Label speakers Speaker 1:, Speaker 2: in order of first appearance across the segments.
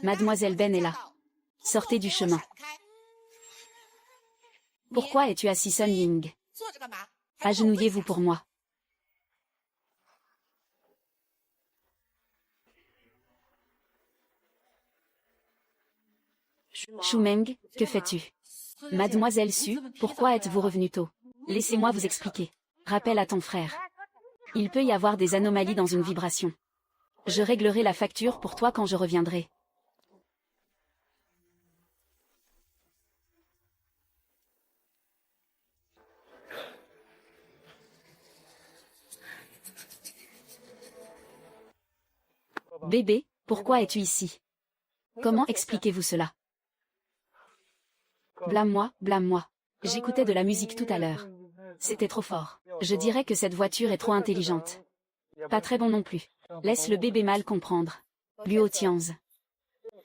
Speaker 1: Mademoiselle Ben est là. Sortez du chemin. Pourquoi es-tu assis, Sun Ying? Agenouillez-vous pour moi. Shumeng, que fais-tu? Mademoiselle Su, pourquoi êtes-vous revenue tôt? Laissez-moi vous expliquer. Rappelle à ton frère. Il peut y avoir des anomalies dans une vibration. Je réglerai la facture pour toi quand je reviendrai. Bébé, pourquoi es-tu ici? Comment expliquez-vous cela? Blâme-moi, blâme-moi. J'écoutais de la musique tout à l'heure. C'était trop fort. Je dirais que cette voiture est trop intelligente. Pas très bon non plus. Laisse le bébé mal comprendre. Luo Tianzi.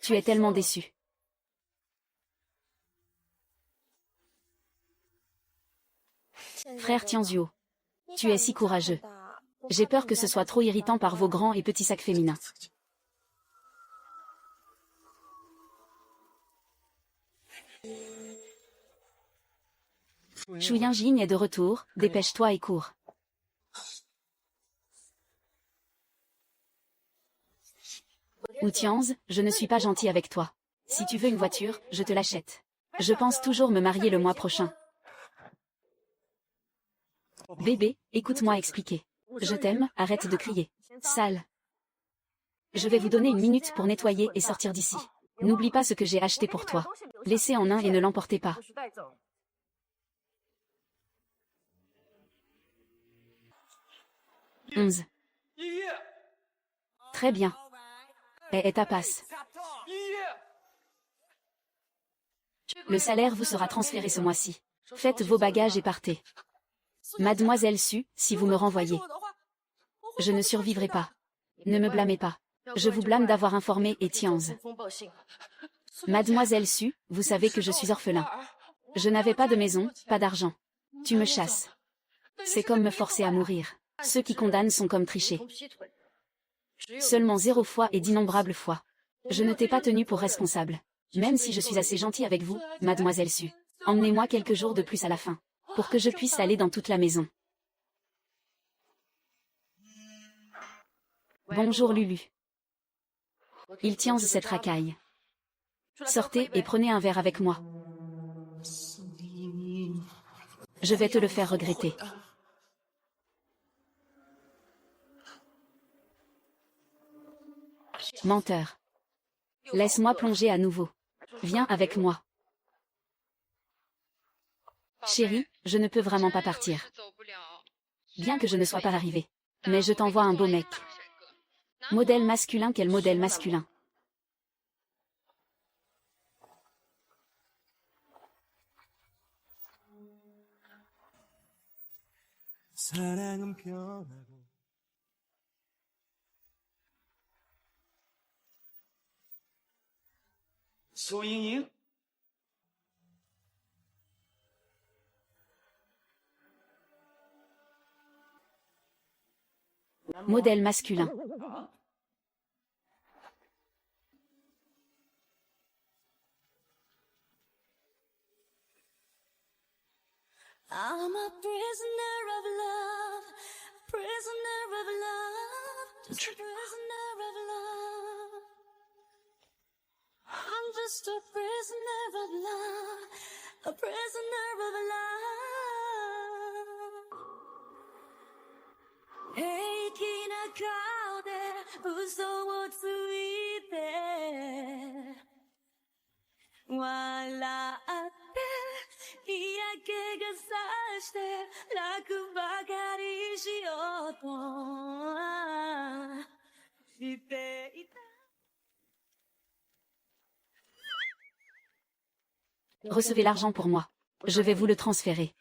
Speaker 1: Tu es tellement déçu. Frère Tianzio. Tu es si courageux. J'ai peur que ce soit trop irritant par vos grands et petits sacs féminins. Shu Yingjing est de retour, dépêche-toi et cours. Ou Tianzi, je ne suis pas gentil avec toi. Si tu veux une voiture, je te l'achète. Je pense toujours me marier le mois prochain. Bébé, écoute-moi expliquer. Je t'aime, arrête de crier. Sale. Je vais vous donner une minute pour nettoyer et sortir d'ici. N'oublie pas ce que j'ai acheté pour toi. Laissez en un et ne l'emportez pas. Onze. Très bien. Et ta passe. Le salaire vous sera transféré ce mois-ci. Faites vos bagages et partez. Mademoiselle Su, si vous me renvoyez, je ne survivrai pas. Ne me blâmez pas. Je vous blâme d'avoir informé et Tianzi. Mademoiselle Su, vous savez que je suis orphelin. Je n'avais pas de maison, pas d'argent. Tu me chasses. C'est comme me forcer à mourir. Ceux qui condamnent sont comme tricher. Seulement 0 fois et d'innombrables fois. Je ne t'ai pas tenu pour responsable. Même si je suis assez gentil avec vous, Mademoiselle Su. Emmenez-moi quelques jours de plus à la fin. Pour que je puisse aller dans toute la maison. Bonjour Lulu. Il tient cette racaille. Sortez et prenez un verre avec moi. Je vais te le faire regretter. Menteur. Laisse-moi plonger à nouveau. Viens avec moi. Chérie, je ne peux vraiment pas partir. Bien que je ne sois pas arrivée. Mais je t'envoie un beau mec. Modèle masculin, quel modèle masculin? Modèle masculin.
Speaker 2: I'm a prisoner of love, prisoner of love, just a prisoner of love. I'm just a prisoner of love, a prisoner of love. Heiki na kao de uso wo tsuite, waratte iyake ga sashite raku bakari shiyou to shite ita.
Speaker 1: Recevez l'argent pour moi. Je vais vous le transférer.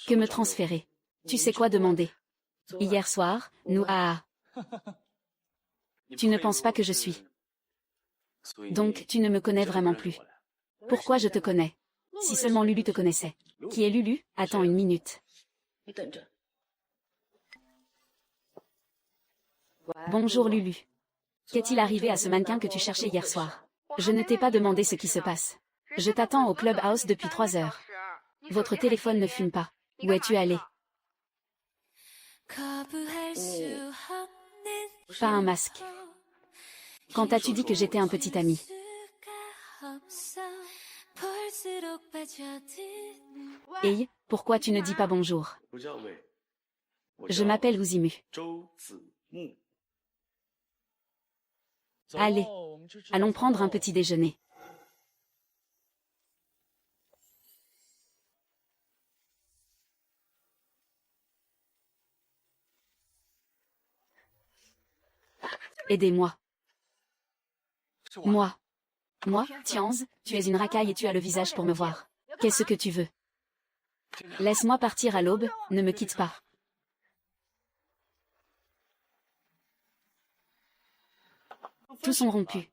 Speaker 1: Que me transférer? Tu sais quoi demander? Hier soir, nous Tu ne penses pas que je suis. Donc tu ne me connais vraiment plus. Pourquoi je te connais? Si seulement Lulu te connaissait. Qui est Lulu? Attends une minute. Bonjour Lulu. Qu'est-il arrivé à ce mannequin que tu cherchais hier soir? Je ne t'ai pas demandé ce qui se passe. Je t'attends au clubhouse depuis 3 heures. Votre téléphone ne fume pas. Où es-tu allé? Pas un masque. Quand as-tu dit que j'étais un petit ami? Hey, pourquoi tu ne dis pas bonjour? Je m'appelle Ouzimu. Allez, allons prendre un petit déjeuner. Aidez-moi. Moi, Tianz, tu es une racaille et tu as le visage pour me voir. Qu'est-ce que tu veux? Laisse-moi partir à l'aube, ne me quitte pas. Tous sont rompus.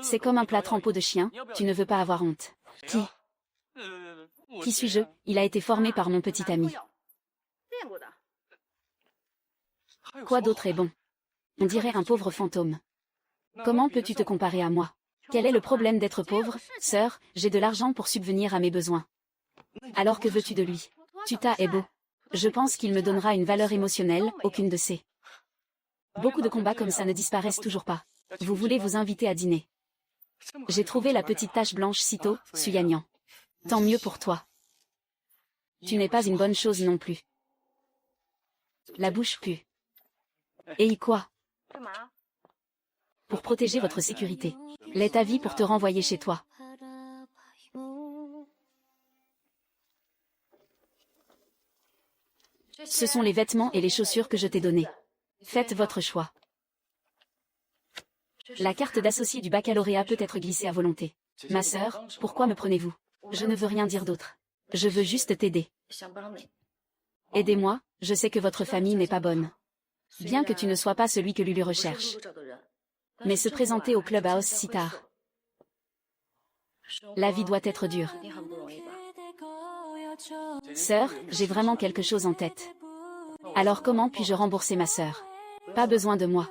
Speaker 1: C'est comme un plâtre en peau de chien, tu ne veux pas avoir honte. Qui suis-je? Il a été formé par mon petit ami. Quoi d'autre est bon? On dirait un pauvre fantôme. Comment peux-tu te comparer à moi? Quel est le problème d'être pauvre, sœur? J'ai de l'argent pour subvenir à mes besoins. Alors que veux-tu de lui? Tuta est beau. Je pense qu'il me donnera une valeur émotionnelle, aucune de ces. Beaucoup de combats comme ça ne disparaissent toujours pas. Vous voulez vous inviter à dîner. J'ai trouvé la petite tache blanche sitôt, Suyanyan. Tant mieux pour toi. Tu n'es pas une bonne chose non plus. La bouche pue. Et quoi? Pour protéger votre sécurité. L'est ta vie pour te renvoyer chez toi. Ce sont les vêtements et les chaussures que je t'ai donnés. Faites votre choix. La carte d'associé du baccalauréat peut être glissée à volonté. Ma sœur, pourquoi me prenez-vous? Je ne veux rien dire d'autre. Je veux juste t'aider. Aidez-moi, je sais que votre famille n'est pas bonne. Bien que tu ne sois pas celui que Lulu recherche. Mais se présenter au clubhouse si tard. La vie doit être dure. Sœur, j'ai vraiment quelque chose en tête. Alors comment puis-je rembourser ma sœur? Pas besoin de moi.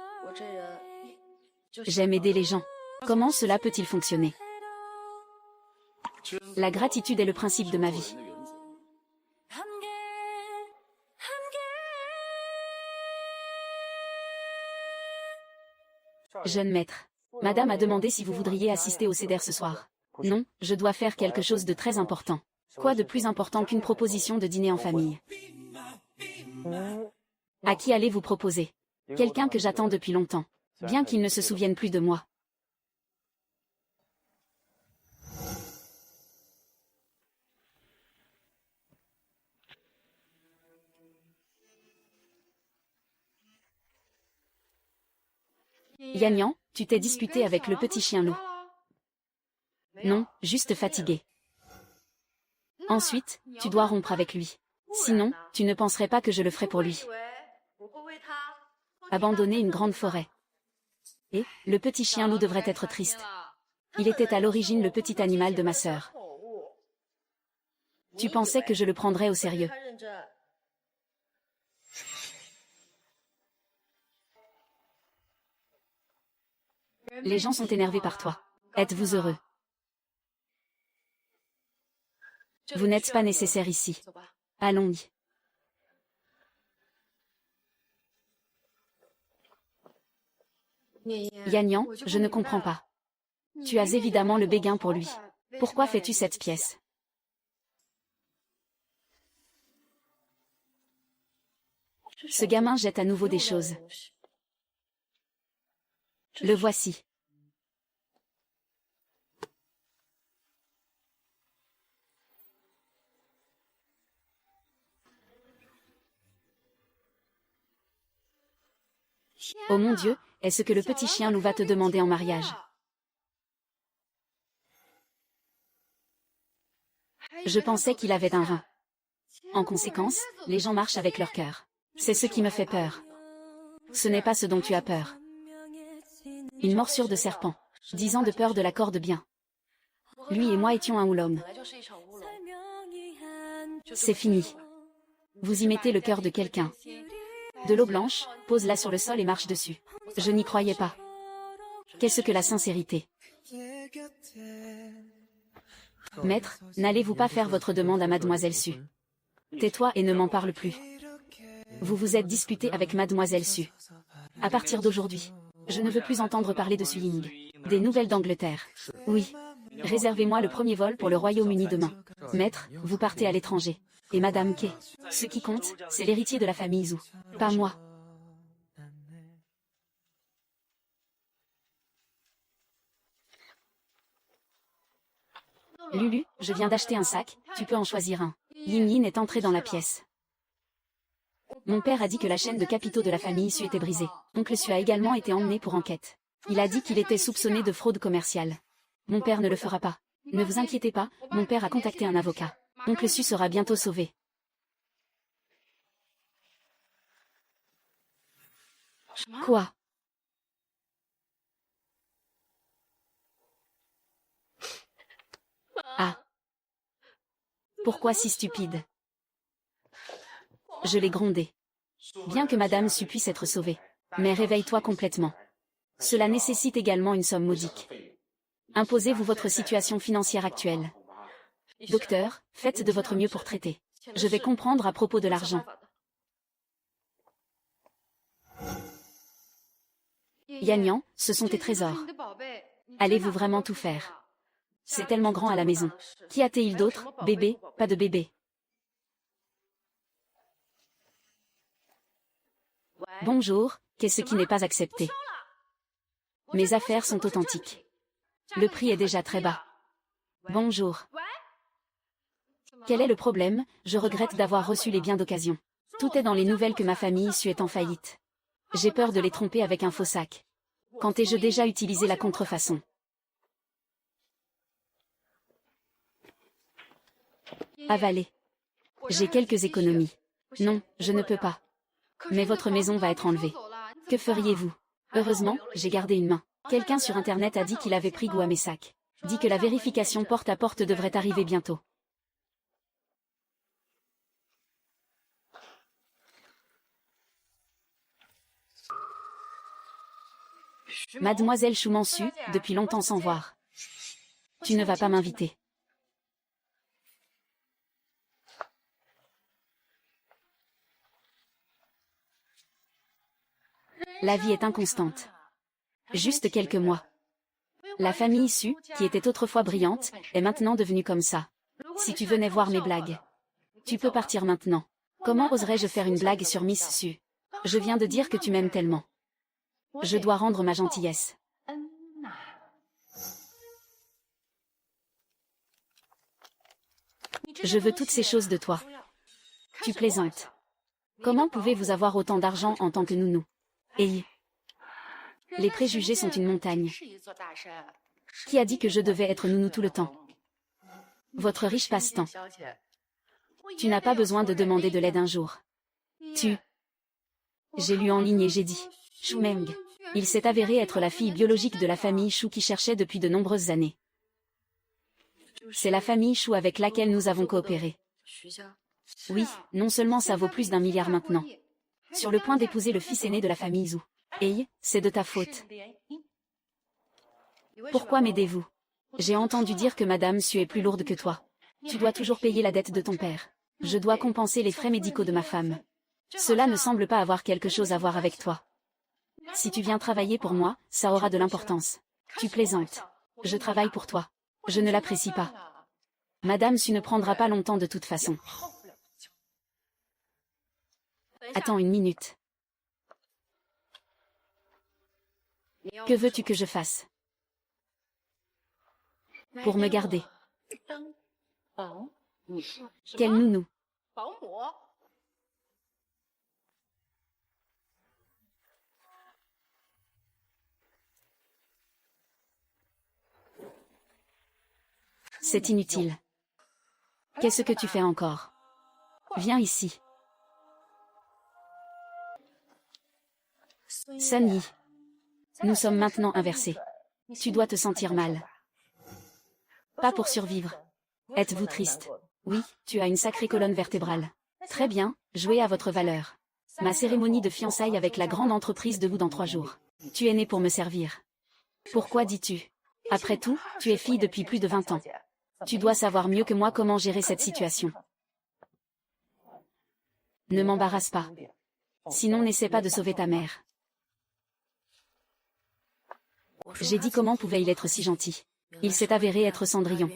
Speaker 1: J'aime aider les gens. Comment cela peut-il fonctionner? La gratitude est le principe de ma vie. Jeune maître. Madame a demandé si vous voudriez assister au CEDER ce soir. Non, je dois faire quelque chose de très important. Quoi de plus important qu'une proposition de dîner en famille? À qui allez-vous proposer? Quelqu'un que j'attends depuis longtemps. Bien qu'il ne se souvienne plus de moi. Yanyan, tu t'es disputé avec le petit chien loup. Non, juste fatigué. Ensuite, tu dois rompre avec lui. Sinon, tu ne penserais pas que je le ferais pour lui. Abandonner une grande forêt. Et, le petit chien loup devrait être triste. Il était à l'origine le petit animal de ma sœur. Tu pensais que je le prendrais au sérieux. Les gens sont énervés par toi. Êtes-vous heureux? Vous n'êtes pas nécessaire ici. Allons-y. Yanyan, je ne comprends pas. Tu as évidemment le béguin pour lui. Pourquoi fais-tu cette pièce? Ce gamin jette à nouveau des choses. Le voici. Oh mon Dieu, est-ce que le petit chien loup va te demander en mariage? Je pensais qu'il avait un rein. En conséquence, les gens marchent avec leur cœur. C'est ce qui me fait peur. Ce n'est pas ce dont tu as peur. Une morsure de serpent. 10 ans de peur de la corde bien. Lui et moi étions un oolong. C'est fini. Vous y mettez le cœur de quelqu'un. De l'eau blanche, pose-la sur le sol et marche dessus. Je n'y croyais pas. Qu'est-ce que la sincérité? Maître, n'allez-vous pas faire votre demande à Mademoiselle Su? Tais-toi et ne m'en parle plus. Vous vous êtes disputé avec Mademoiselle Su. À partir d'aujourd'hui, je ne veux plus entendre parler de Suying. Des nouvelles d'Angleterre. Oui. Réservez-moi le premier vol pour le Royaume-Uni demain. Maître, vous partez à l'étranger. Et Madame Kay. Ce qui compte, c'est l'héritier de la famille Zhu. Pas moi. Lulu, je viens d'acheter un sac, tu peux en choisir un. Yin Yin est entré dans la pièce. Mon père a dit que la chaîne de capitaux de la famille Su était brisée. Oncle Su a également été emmené pour enquête. Il a dit qu'il était soupçonné de fraude commerciale. Mon père ne le fera pas. Ne vous inquiétez pas, mon père a contacté un avocat. Oncle Su sera bientôt sauvé. Quoi? Ah. Pourquoi si stupide? Je l'ai grondé. Bien que Madame Su puisse être sauvée. Mais réveille-toi complètement. Cela nécessite également une somme modique. Imposez-vous votre situation financière actuelle. Docteur, faites de votre mieux pour traiter. Je vais comprendre à propos de l'argent. Yanyan, ce sont tes trésors. Allez-vous vraiment tout faire? C'est tellement grand à la maison. Qu'y a-t-il d'autre? Bébé, pas de bébé. Bonjour, qu'est-ce qui n'est pas accepté? Mes affaires sont authentiques. Le prix est déjà très bas. Bonjour. Quel est le problème? Je regrette d'avoir reçu les biens d'occasion. Tout est dans les nouvelles que ma famille Su est en faillite. J'ai peur de les tromper avec un faux sac. Quand ai-je déjà utilisé la contrefaçon? Avaler. J'ai quelques économies. Non, je ne peux pas. Mais votre maison va être enlevée. Que feriez-vous? Heureusement, j'ai gardé une main. Quelqu'un sur Internet a dit qu'il avait pris goût à mes sacs. Dit que la vérification porte à porte devrait arriver bientôt. Mademoiselle Choumansu, depuis longtemps sans voir. Tu ne vas pas m'inviter. La vie est inconstante. Juste quelques mois. La famille Su, qui était autrefois brillante, est maintenant devenue comme ça. Si tu venais voir mes blagues. Tu peux partir maintenant. Comment oserais-je faire une blague sur Miss Su? Je viens de dire que tu m'aimes tellement. Je dois rendre ma gentillesse. Je veux toutes ces choses de toi. Tu plaisantes. Comment pouvez-vous avoir autant d'argent en tant que nounou? Et les préjugés sont une montagne. Qui a dit que je devais être nounou tout le temps? Votre riche passe-temps. Tu n'as pas besoin de demander de l'aide un jour. J'ai lu en ligne et j'ai dit. Shu Meng. Il s'est avéré être la fille biologique de la famille Shu qui cherchait depuis de nombreuses années. C'est la famille Shu avec laquelle nous avons coopéré. Oui, non seulement ça vaut plus d'1 milliard maintenant. Sur le point d'épouser le fils aîné de la famille Zhu. Hey, c'est de ta faute. Pourquoi m'aidez-vous? J'ai entendu dire que Madame Su est plus lourde que toi. Tu dois toujours payer la dette de ton père. Je dois compenser les frais médicaux de ma femme. Cela ne semble pas avoir quelque chose à voir avec toi. Si tu viens travailler pour moi, ça aura de l'importance. Tu plaisantes. Je travaille pour toi. Je ne l'apprécie pas. Madame Su ne prendra pas longtemps de toute façon. Attends une minute. Que veux-tu que je fasse? Pour me garder. Quel nounou. C'est inutile. Qu'est-ce que tu fais encore? Viens ici. Sunny. Nous sommes maintenant inversés. Tu dois te sentir mal. Pas pour survivre. Êtes-vous triste? Oui, tu as une sacrée colonne vertébrale. Très bien, jouez à votre valeur. Ma cérémonie de fiançailles avec la grande entreprise debout dans 3 jours. Tu es né pour me servir. Pourquoi dis-tu? Après tout, tu es fille depuis plus de 20 ans. Tu dois savoir mieux que moi comment gérer cette situation. Ne m'embarrasse pas. Sinon n'essaie pas de sauver ta mère. J'ai dit comment pouvait-il être si gentil. Il s'est avéré être Cendrillon.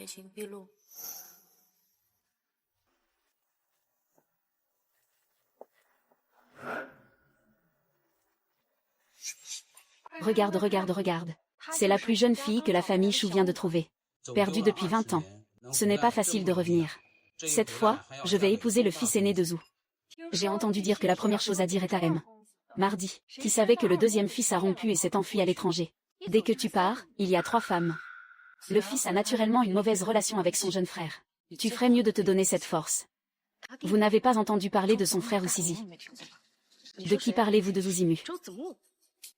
Speaker 1: Regarde, regarde, regarde. C'est la plus jeune fille que la famille Chou vient de trouver. Perdue depuis 20 ans. Ce n'est pas facile de revenir. Cette fois, je vais épouser le fils aîné de Zhou. J'ai entendu dire que la première chose à dire est à M. Mardi, qui savait que le deuxième fils a rompu et s'est enfui à l'étranger. Dès que tu pars, il y a 3 femmes. Le fils a naturellement une mauvaise relation avec son jeune frère. Tu ferais mieux de te donner cette force. Vous n'avez pas entendu parler de son frère Uzizi. De qui parlez-vous de Zuzimu?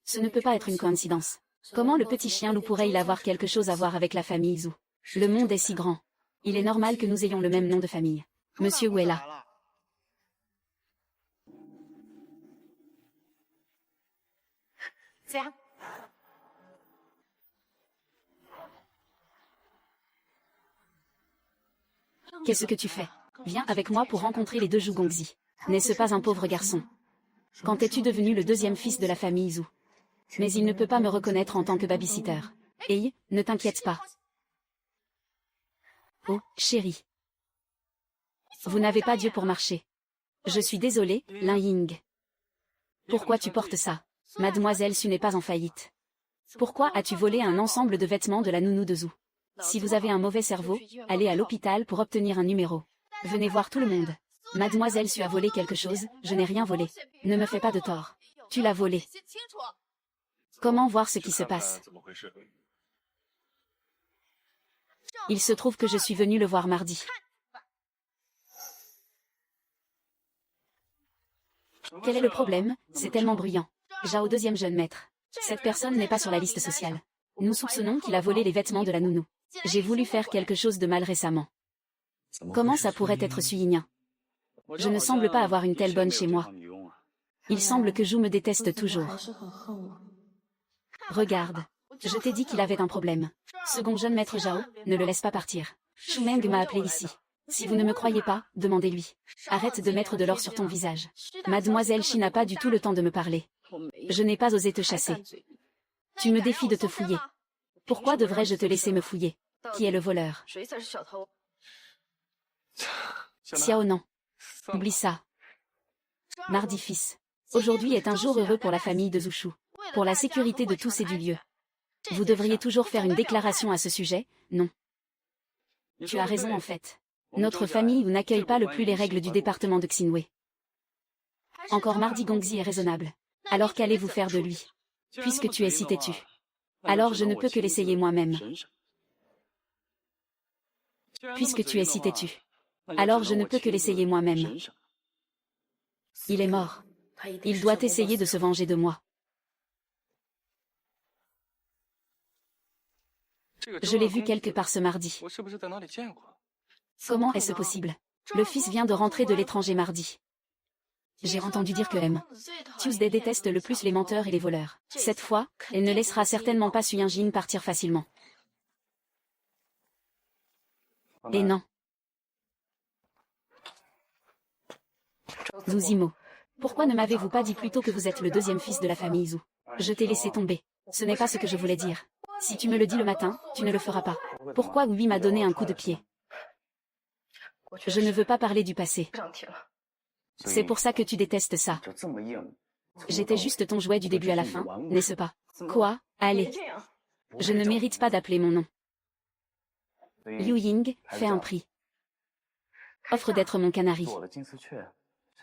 Speaker 1: Ce ne peut pas être une coïncidence. Comment le petit chien loup pourrait-il avoir quelque chose à voir avec la famille Zhou? Le monde est si grand. Il est normal que nous ayons le même nom de famille. Monsieur Wu est là. Qu'est-ce que tu fais? Viens avec moi pour rencontrer les deux Zhou Gongzi. N'est-ce pas un pauvre garçon? Quand es-tu devenu le deuxième fils de la famille Zhou? Mais il ne peut pas me reconnaître en tant que babysitter. Hey, ne t'inquiète pas. Oh, chérie. Vous n'avez pas Dieu pour marcher. Je suis désolée, Lin Ying. Pourquoi tu portes ça? Mademoiselle Su n'est pas en faillite. Pourquoi as-tu volé un ensemble de vêtements de la nounou de Zhou? Si vous avez un mauvais cerveau, allez à l'hôpital pour obtenir un numéro. Venez voir tout le monde. Mademoiselle Su a volé quelque chose, je n'ai rien volé. Ne me fais pas de tort. Tu l'as volé. Comment voir ce qui se passe? Il se trouve que je suis venue le voir mardi. Quel est le problème? C'est tellement bruyant. Zhao deuxième jeune maître. Cette personne n'est pas sur la liste sociale. Nous soupçonnons qu'il a volé les vêtements de la nounou. J'ai voulu faire quelque chose de mal récemment. Comment ça pourrait être Suyin? Je ne semble pas avoir une telle bonne chez moi. Il semble que Zhou me déteste toujours. Regarde. Je t'ai dit qu'il avait un problème. Second jeune maître Zhao, ne le laisse pas partir. Shu Meng m'a appelé ici. Si vous ne me croyez pas, demandez-lui. Arrête de mettre de l'or sur ton visage. Mademoiselle Shi n'a pas du tout le temps de me parler. Je n'ai pas osé te chasser. Tu me défies de te fouiller. Pourquoi devrais-je te laisser me fouiller? Qui est le voleur? Xiao non. Oublie ça. Mardi fils. Aujourd'hui est un jour heureux pour la famille de Zhou. Pour la sécurité de tous et du lieu. Vous devriez toujours faire une déclaration à ce sujet, non? Tu as raison en fait. Notre famille n'accueille pas le plus les règles du département de Xinwei. Encore Mardi Gongzi est raisonnable. Alors qu'allez-vous faire de lui? Puisque tu es si têtu. Alors je ne peux que l'essayer moi-même. Puisque tu es si têtu. Alors je ne peux que l'essayer moi-même. Il est mort. Il doit essayer de se venger de moi. Je l'ai vu quelque part ce mardi. Comment est-ce possible? Le fils vient de rentrer de l'étranger mardi. J'ai entendu dire que M. Tuesday déteste le plus les menteurs et les voleurs. Cette fois, elle ne laissera certainement pas Suyinjin partir facilement. Et non. Zuzimo. Pourquoi ne m'avez-vous pas dit plus tôt que vous êtes le deuxième fils de la famille Zhou? Je t'ai laissé tomber. Ce n'est pas ce que je voulais dire. Si tu me le dis le matin, tu ne le feras pas. Pourquoi Wu m'a donné un coup de pied? Je ne veux pas parler du passé. C'est pour ça que tu détestes ça. J'étais juste ton jouet du début à la fin, n'est-ce pas? Quoi? Allez. Je ne mérite pas d'appeler mon nom. Liu Ying, fais un prix. Offre d'être mon canari.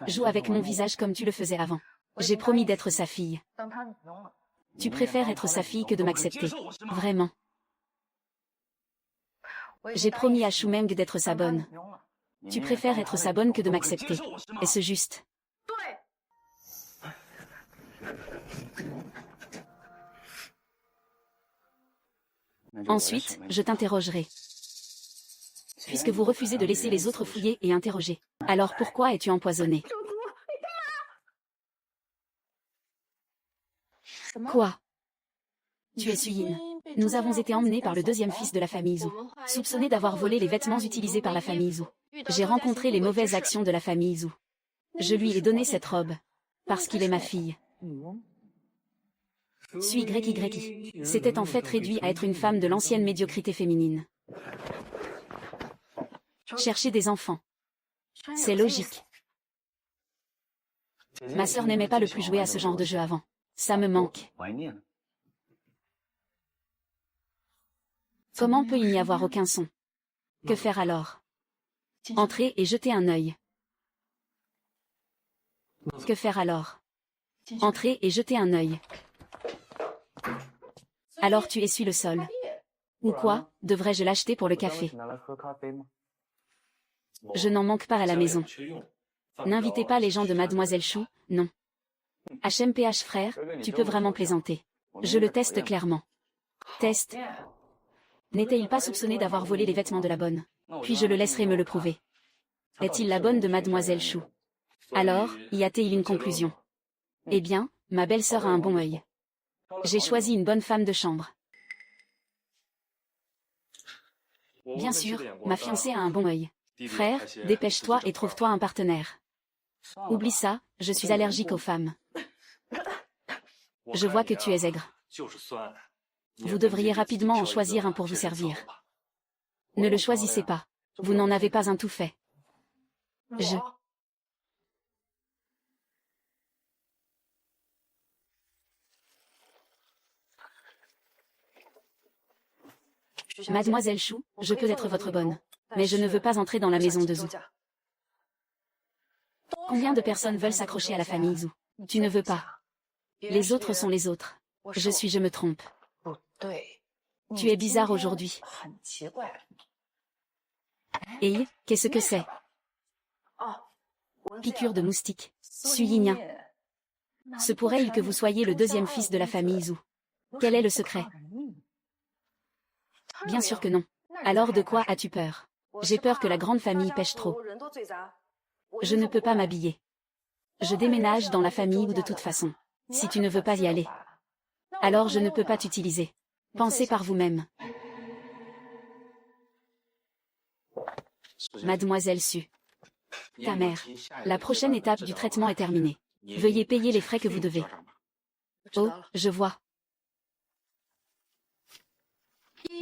Speaker 1: Joue avec mon visage comme tu le faisais avant. J'ai promis d'être sa fille. Tu préfères être sa fille que de m'accepter. Vraiment. J'ai promis à Shu Meng d'être sa bonne. Tu préfères être sa bonne que de m'accepter. Est-ce juste? Ensuite, je t'interrogerai. Puisque vous refusez de laisser les autres fouiller et interroger. Alors pourquoi es-tu empoisonné? Quoi? Tu es Suyin. Nous avons été emmenés par le deuxième fils de la famille Zhu, soupçonné d'avoir volé les vêtements utilisés par la famille Zhu. J'ai rencontré les mauvaises actions de la famille Zhu. Je lui ai donné cette robe, parce qu'il est ma fille. Suis YYI. C'était en fait réduit à être une femme de l'ancienne médiocrité féminine. Chercher des enfants. C'est logique. Ma sœur n'aimait pas le plus jouer à ce genre de jeu avant. Ça me manque. Comment peut il n'y avoir aucun son? Que faire alors? Entrer et jeter un œil. Que faire alors? Entrer et jeter un œil. Alors tu essuies le sol. Ou quoi, devrais-je l'acheter pour le café? Je n'en manque pas à la maison. N'invitez pas les gens de Mademoiselle Chou, non. HMPH frère, tu peux vraiment plaisanter. Je le teste clairement. Test. N'était-il pas soupçonné d'avoir volé les vêtements de la bonne? Puis je le laisserai me le prouver. Est-il la bonne de Mademoiselle Chou? Alors, y a-t-il une conclusion? Eh bien, ma belle-sœur a un bon œil. J'ai choisi une bonne femme de chambre. Bien sûr, ma fiancée a un bon œil. Frère, dépêche-toi et trouve-toi un partenaire. Oublie ça, je suis allergique aux femmes. Je vois que tu es aigre. Vous devriez rapidement en choisir un pour vous servir. Ne le choisissez pas. Vous n'en avez pas un tout fait. Mademoiselle Chou, je peux être votre bonne. Mais je ne veux pas entrer dans la maison de Zhu. Combien de personnes veulent s'accrocher à la famille Zhu? Tu ne veux pas. Les autres sont les autres. Je me trompe. Tu es bizarre aujourd'hui. Et, qu'est-ce que c'est? Piqûre de moustique. Suyinia. Se pourrait-il que vous soyez le deuxième fils de la famille Zhu? Quel est le secret? Bien sûr que non. Alors de quoi as-tu peur? J'ai peur que la grande famille pêche trop. Je ne peux pas m'habiller. Je déménage dans la famille ou de toute façon. Si tu ne veux pas y aller, alors je ne peux pas t'utiliser. Pensez par vous-même. Mademoiselle Su. Ta mère. La prochaine étape du traitement est terminée. Veuillez payer les frais que vous devez. Oh, je vois.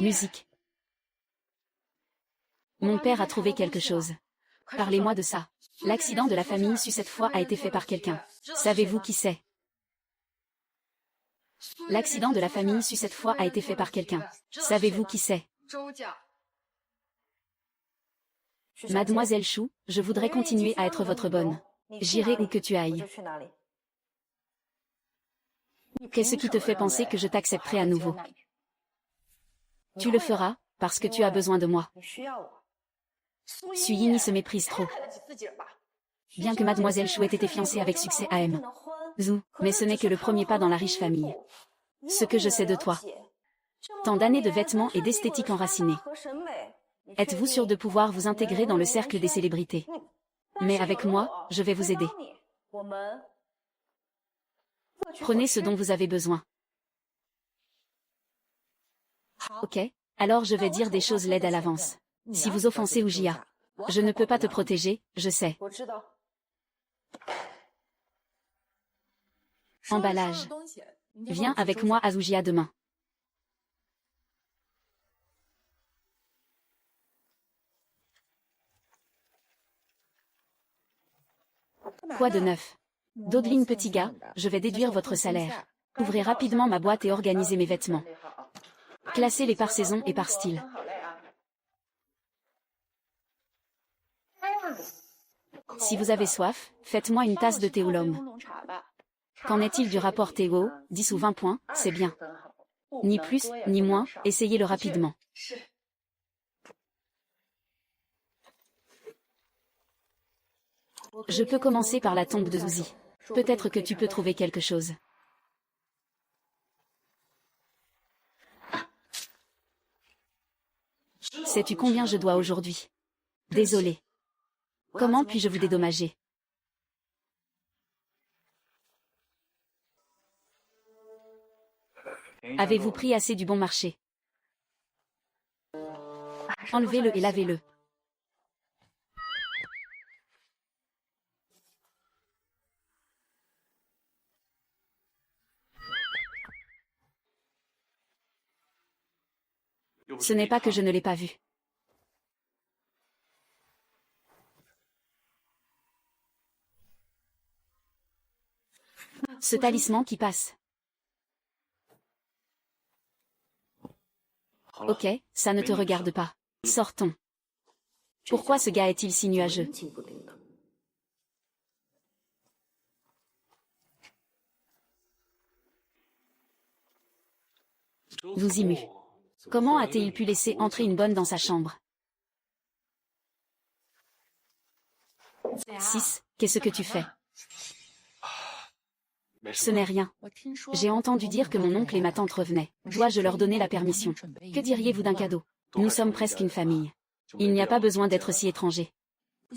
Speaker 1: Musique. Mon père a trouvé quelque chose. Parlez-moi de ça. L'accident de la famille Su cette fois a été fait par quelqu'un. Savez-vous qui c'est? L'accident de la famille Su cette fois a été fait par quelqu'un. Savez-vous qui c'est? Mademoiselle Chou, je voudrais continuer à être votre bonne. J'irai où que tu ailles. Qu'est-ce qui te fait penser que je t'accepterai à nouveau? Tu le feras, parce que tu as besoin de moi. Suyini se méprise trop. Bien que Mademoiselle Chou ait été fiancée avec succès à M. Zhu, mais ce n'est que le premier pas dans la riche famille. Ce que je sais de toi. Tant d'années de vêtements et d'esthétique enracinée. Êtes-vous sûr de pouvoir vous intégrer dans le cercle des célébrités? Mais avec moi, je vais vous aider. Prenez ce dont vous avez besoin. Ok, alors je vais dire des choses laides à l'avance. Si vous offensez Ujia, je ne peux pas te protéger, je sais. Emballage. Viens avec moi à Ujia demain. Quoi de neuf? Dodeline petit gars, je vais déduire votre salaire. Ouvrez rapidement ma boîte et organisez mes vêtements. Classez-les par saison et par style. Si vous avez soif, faites-moi une tasse de thé oolong. Qu'en est-il du rapport Théo? 10 ou 20 points, c'est bien. Ni plus, ni moins, essayez-le rapidement. Je peux commencer par la tombe de Zuzi. Peut-être que tu peux trouver quelque chose. Sais-tu combien je dois aujourd'hui? Désolé. Comment puis-je vous dédommager? Avez-vous pris assez du bon marché? Enlevez-le et lavez-le. Ce n'est pas que je ne l'ai pas vu. Ce talisman qui passe. Ok, ça ne te regarde pas. Sortons. Pourquoi ce gars est-il si nuageux? Vous y mue. Comment a-t-il pu laisser entrer une bonne dans sa chambre? 6. Qu'est-ce que tu fais? Ce n'est rien. J'ai entendu dire que mon oncle et ma tante revenaient. Dois-je leur donner la permission? Que diriez-vous d'un cadeau? Nous sommes presque une famille. Il n'y a pas besoin d'être si étranger.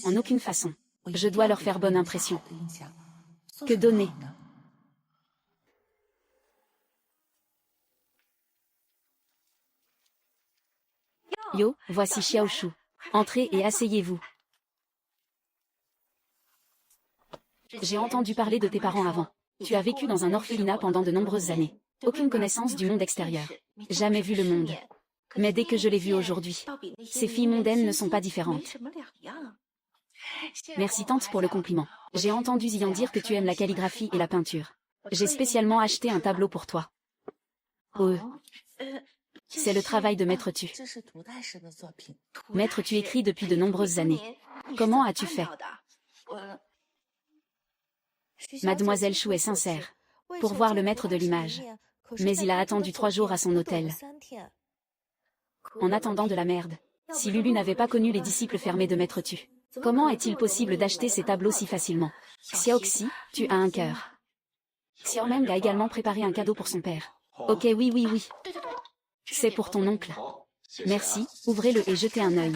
Speaker 1: En aucune façon. Je dois leur faire bonne impression. Que donner? Yo, voici Xiaoshu. Entrez et asseyez-vous. J'ai entendu parler de tes parents avant. Tu as vécu dans un orphelinat pendant de nombreuses années. Aucune connaissance du monde extérieur. Jamais vu le monde. Mais dès que je l'ai vu aujourd'hui, ces filles mondaines ne sont pas différentes. Merci tante pour le compliment. J'ai entendu Zian dire que tu aimes la calligraphie et la peinture. J'ai spécialement acheté un tableau pour toi. Oh. C'est le travail de Maître Tu. Maître Tu écrit depuis de nombreuses années. Comment as-tu fait? Mademoiselle Chou est sincère. Pour voir le maître de l'image. Mais il a attendu 3 jours à son hôtel. En attendant de la merde. Si Lulu n'avait pas connu les disciples fermés de Maître Tu. Comment est-il possible d'acheter ces tableaux si facilement? Xiaoxi, tu as un cœur. Xiaomeng a également préparé un cadeau pour son père. Ok, oui, oui, oui. C'est pour ton oncle. Merci, ouvrez-le et jetez un œil.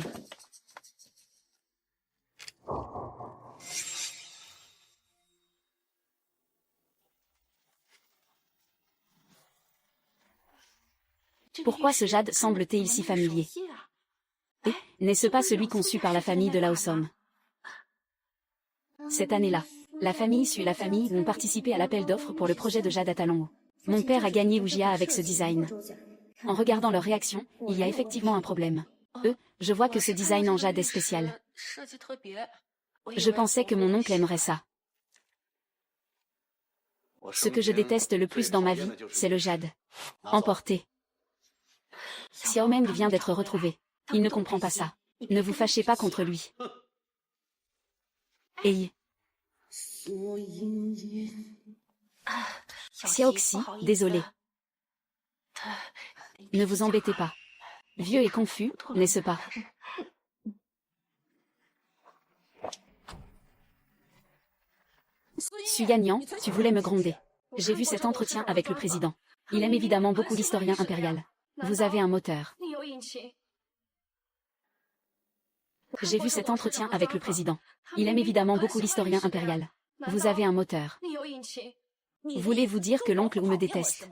Speaker 1: Pourquoi ce jade semble-t-il si familier? Et, n'est-ce pas celui conçu par la famille de Lao Som? Cette année-là, la famille suit la famille ont participé à l'appel d'offres pour le projet de jade à talons hauts. Mon père a gagné Wuxia avec ce design. En regardant leur réaction, il y a effectivement un problème. Je vois que ce design en jade est spécial. Je pensais que mon oncle aimerait ça. Ce que je déteste le plus dans ma vie, c'est le jade. Emporté. Xiaomeng vient d'être retrouvé. Il ne comprend pas ça. Ne vous fâchez pas contre lui. Hey. Xiaoxi, désolé. Ne vous embêtez pas. Vieux et confus, n'est-ce pas? Xu Yanyan, tu voulais me gronder. J'ai vu cet entretien avec le président. Il aime évidemment beaucoup l'historien impérial. Vous avez un moteur. J'ai vu cet entretien avec le président. Il aime évidemment beaucoup l'historien impérial. Vous avez un moteur. Voulez-vous dire que l'oncle me déteste?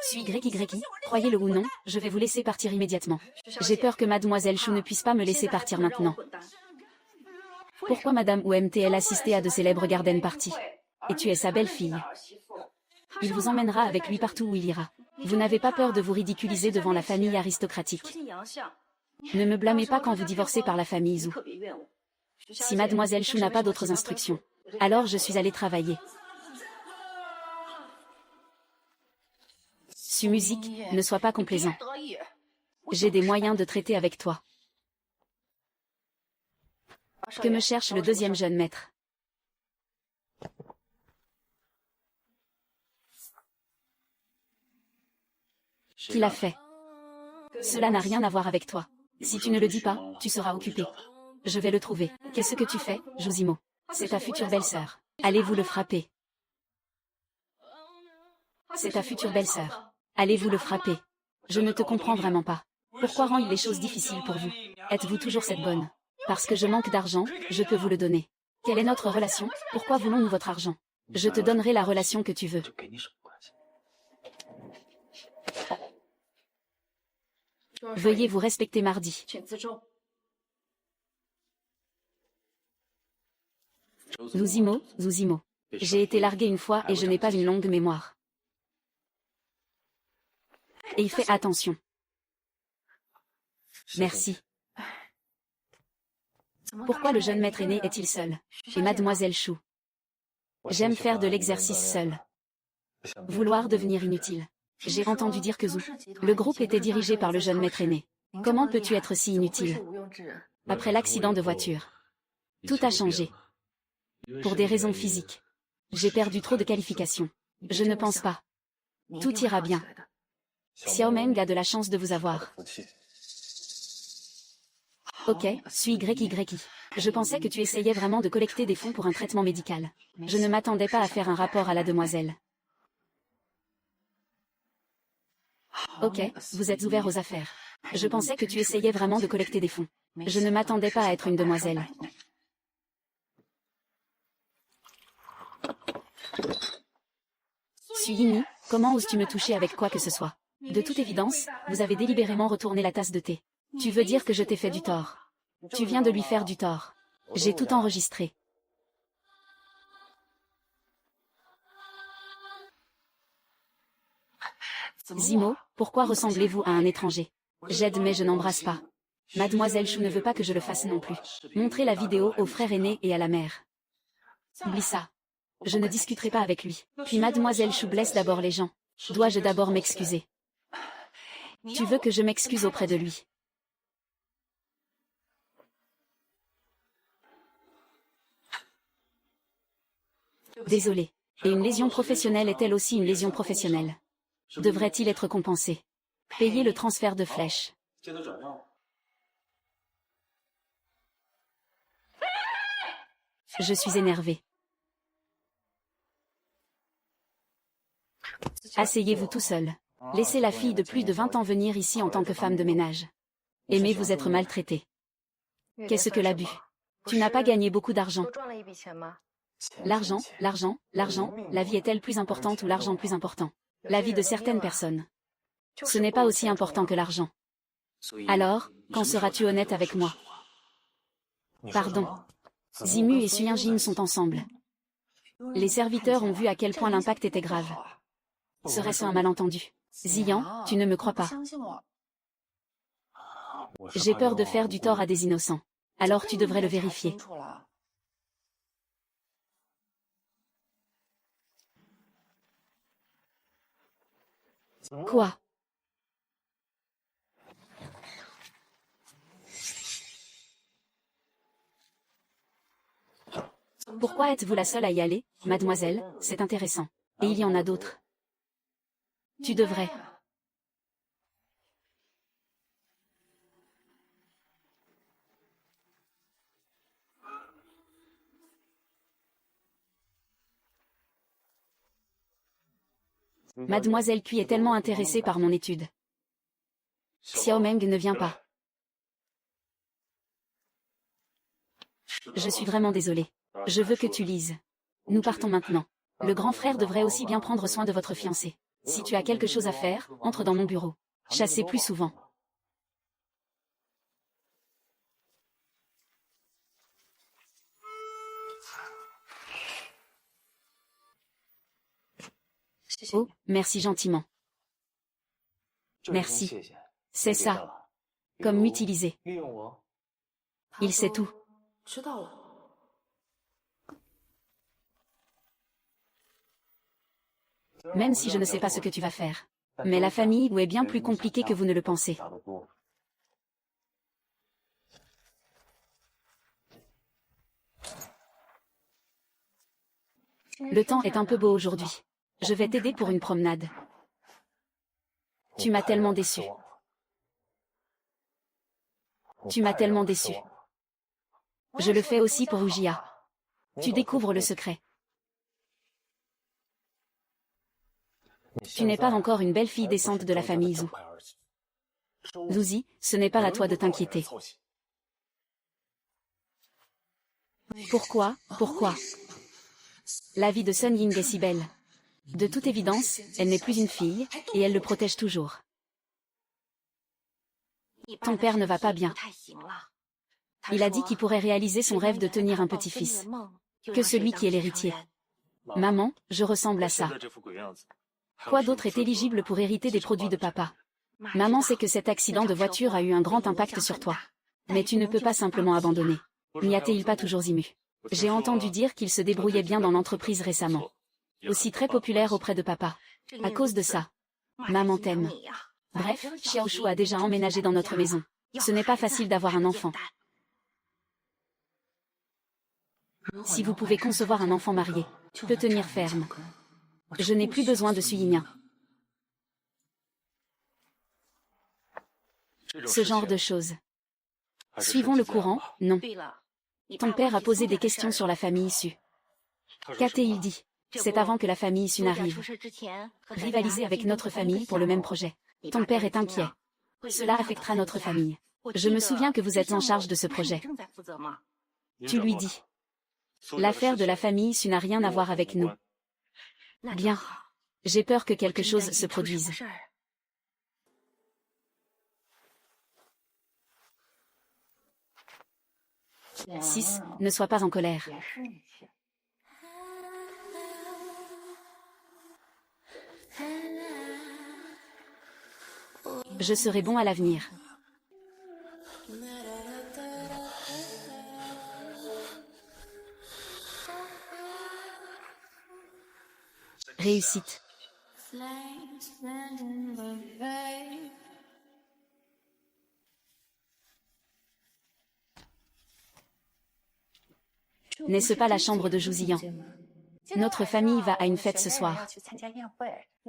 Speaker 1: Suis YY, croyez-le ou non, je vais vous laisser partir immédiatement. J'ai peur que mademoiselle Chou ne puisse pas me laisser partir maintenant. Pourquoi madame OMTL assistait à de célèbres garden parties? Et tu es sa belle-fille. Il vous emmènera avec lui partout où il ira. Vous n'avez pas peur de vous ridiculiser devant la famille aristocratique. Ne me blâmez pas quand vous divorcez par la famille Zhou. Si mademoiselle Chou n'a pas d'autres instructions, alors je suis allée travailler. Su musique, ne sois pas complaisant. J'ai des moyens de traiter avec toi. Que me cherche le deuxième jeune maître? Qui l'a fait? Cela n'a rien à voir avec toi. Si tu ne le dis pas, tu seras occupé. Je vais le trouver. Qu'est-ce que tu fais, Josimo? C'est ta future belle-sœur. Allez-vous le frapper? C'est ta future belle-sœur. Allez-vous le frapper? Je ne te comprends vraiment pas. Pourquoi rend-il les choses difficiles pour vous? Êtes-vous toujours cette bonne? Parce que je manque d'argent, je peux vous le donner. Quelle est notre relation? Pourquoi voulons-nous votre argent? Je te donnerai la relation que tu veux. Veuillez vous respecter mardi. Zuzimo, Zuzimo. J'ai été larguée une fois et je n'ai pas une longue mémoire. Et fais attention. Merci. Pourquoi le jeune maître aîné est-il seul? Et mademoiselle Chou? J'aime faire de l'exercice seul. Vouloir devenir inutile. J'ai entendu dire que le groupe était dirigé par le jeune maître aîné. Comment peux-tu être si inutile? Après l'accident de voiture. Tout a changé. Pour des raisons physiques. J'ai perdu trop de qualifications. Je ne pense pas. Tout ira bien. Xiao Meng a de la chance de vous avoir. Ok, suis YYI. Je pensais que tu essayais vraiment de collecter des fonds pour un traitement médical. Je ne m'attendais pas à faire un rapport à la demoiselle. Ok, vous êtes ouvert aux affaires. Je pensais que tu essayais vraiment de collecter des fonds. Je ne m'attendais pas à être une demoiselle. Suyini, comment oses-tu me toucher avec quoi que ce soit? De toute évidence, vous avez délibérément retourné la tasse de thé. Tu veux dire que je t'ai fait du tort? Tu viens de lui faire du tort. J'ai tout enregistré. Zimo, pourquoi ressemblez-vous à un étranger? J'aide mais je n'embrasse pas. Mademoiselle Chou ne veut pas que je le fasse non plus. Montrez la vidéo au frère aîné et à la mère. Oublie ça. Je ne discuterai pas avec lui. Puis Mademoiselle Chou blesse d'abord les gens. Dois-je d'abord m'excuser? Tu veux que je m'excuse auprès de lui? Désolé. Et une lésion professionnelle est-elle aussi une lésion professionnelle? Devrait-il être compensé? Payer le transfert de flèches. Je suis énervé. Asseyez-vous tout seul. Laissez la fille de plus de 20 ans venir ici en tant que femme de ménage. Aimez-vous être maltraité? Qu'est-ce que l'abus? Tu n'as pas gagné beaucoup d'argent. L'argent, l'argent, l'argent, la vie est-elle plus importante ou l'argent plus important? La vie de certaines personnes. Ce n'est pas aussi important que l'argent. Alors, quand seras-tu honnête avec moi? Pardon. Zimu et Suyinjin sont ensemble. Les serviteurs ont vu à quel point l'impact était grave. Serait-ce un malentendu? Ziyan, tu ne me crois pas. J'ai peur de faire du tort à des innocents. Alors tu devrais le vérifier. Quoi? Pourquoi êtes-vous la seule à y aller, mademoiselle? C'est intéressant. Et il y en a d'autres. Tu devrais. Mademoiselle Cui est tellement intéressée par mon étude. Xiao Meng ne vient pas. Je suis vraiment désolée. Je veux que tu lises. Nous partons maintenant. Le grand frère devrait aussi bien prendre soin de votre fiancé. Si tu as quelque chose à faire, entre dans mon bureau. Chassez plus souvent. Oh, merci gentiment. Merci. C'est ça. Comme m'utiliser. Il sait tout. Même si je ne sais pas ce que tu vas faire. Mais la famille est bien plus compliquée que vous ne le pensez. Le temps est un peu beau aujourd'hui. Je vais t'aider pour une promenade. Tu m'as tellement déçu. Tu m'as tellement déçu. Je le fais aussi pour Ujiha. Tu découvres le secret. Tu n'es pas encore une belle fille décente de la famille Zhu. Zuzi, ce n'est pas à toi de t'inquiéter. Pourquoi? La vie de Sun Ying est si belle. De toute évidence, elle n'est plus une fille, et elle le protège toujours. Ton père ne va pas bien. Il a dit qu'il pourrait réaliser son rêve de tenir un petit-fils. Que celui qui est l'héritier. Maman, je ressemble à ça. Quoi d'autre est éligible pour hériter des produits de papa? Maman sait que cet accident de voiture a eu un grand impact sur toi. Mais tu ne peux pas simplement abandonner. N'y a-t-il pas toujours ému? J'ai entendu dire qu'il se débrouillait bien dans l'entreprise récemment. Aussi très populaire auprès de papa. À cause de ça. Maman t'aime. Bref, Xiaoshu a déjà emménagé dans notre maison. Ce n'est pas facile d'avoir un enfant. Si vous pouvez concevoir un enfant marié, tu peux tenir ferme. Je n'ai plus besoin de Suyimien. Ce genre de choses. Suivons le courant, non. Ton père a posé des questions sur la famille issue. Qu'a-t-il dit? C'est avant que la famille issue n'arrive. Rivaliser avec notre famille pour le même projet. Ton père est inquiet. Cela affectera notre famille. Je me souviens que vous êtes en charge de ce projet. Tu lui dis. L'affaire de la famille issue n'a rien à voir avec nous. Bien. J'ai peur que quelque chose se produise. « 6. Ne sois pas en colère. Je serai bon à l'avenir. Réussite. N'est-ce pas la chambre de Jouzian? Notre famille va à une fête ce soir.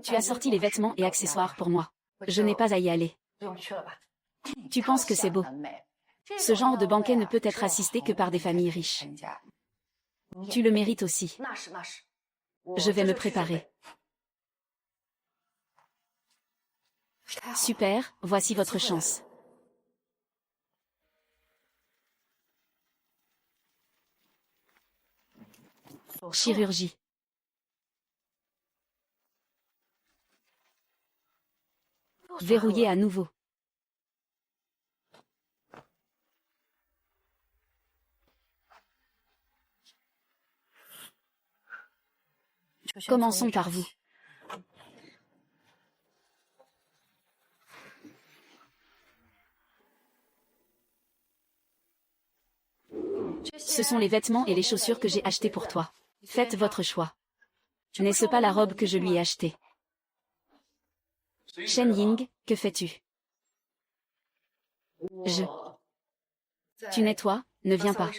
Speaker 1: Tu as sorti les vêtements et accessoires pour moi. Je n'ai pas à y aller. Tu penses que c'est beau? Ce genre de banquet ne peut être assisté que par des familles riches. Tu le mérites aussi. Je vais me préparer. Super, voici votre chance. Chirurgie. Verrouiller à nouveau. Commençons par vous. Ce sont les vêtements et les chaussures que j'ai achetés pour toi. Faites votre choix. N'est-ce pas la robe que je lui ai achetée? Shen Ying, que fais-tu? Tu nettoies, ne viens pas.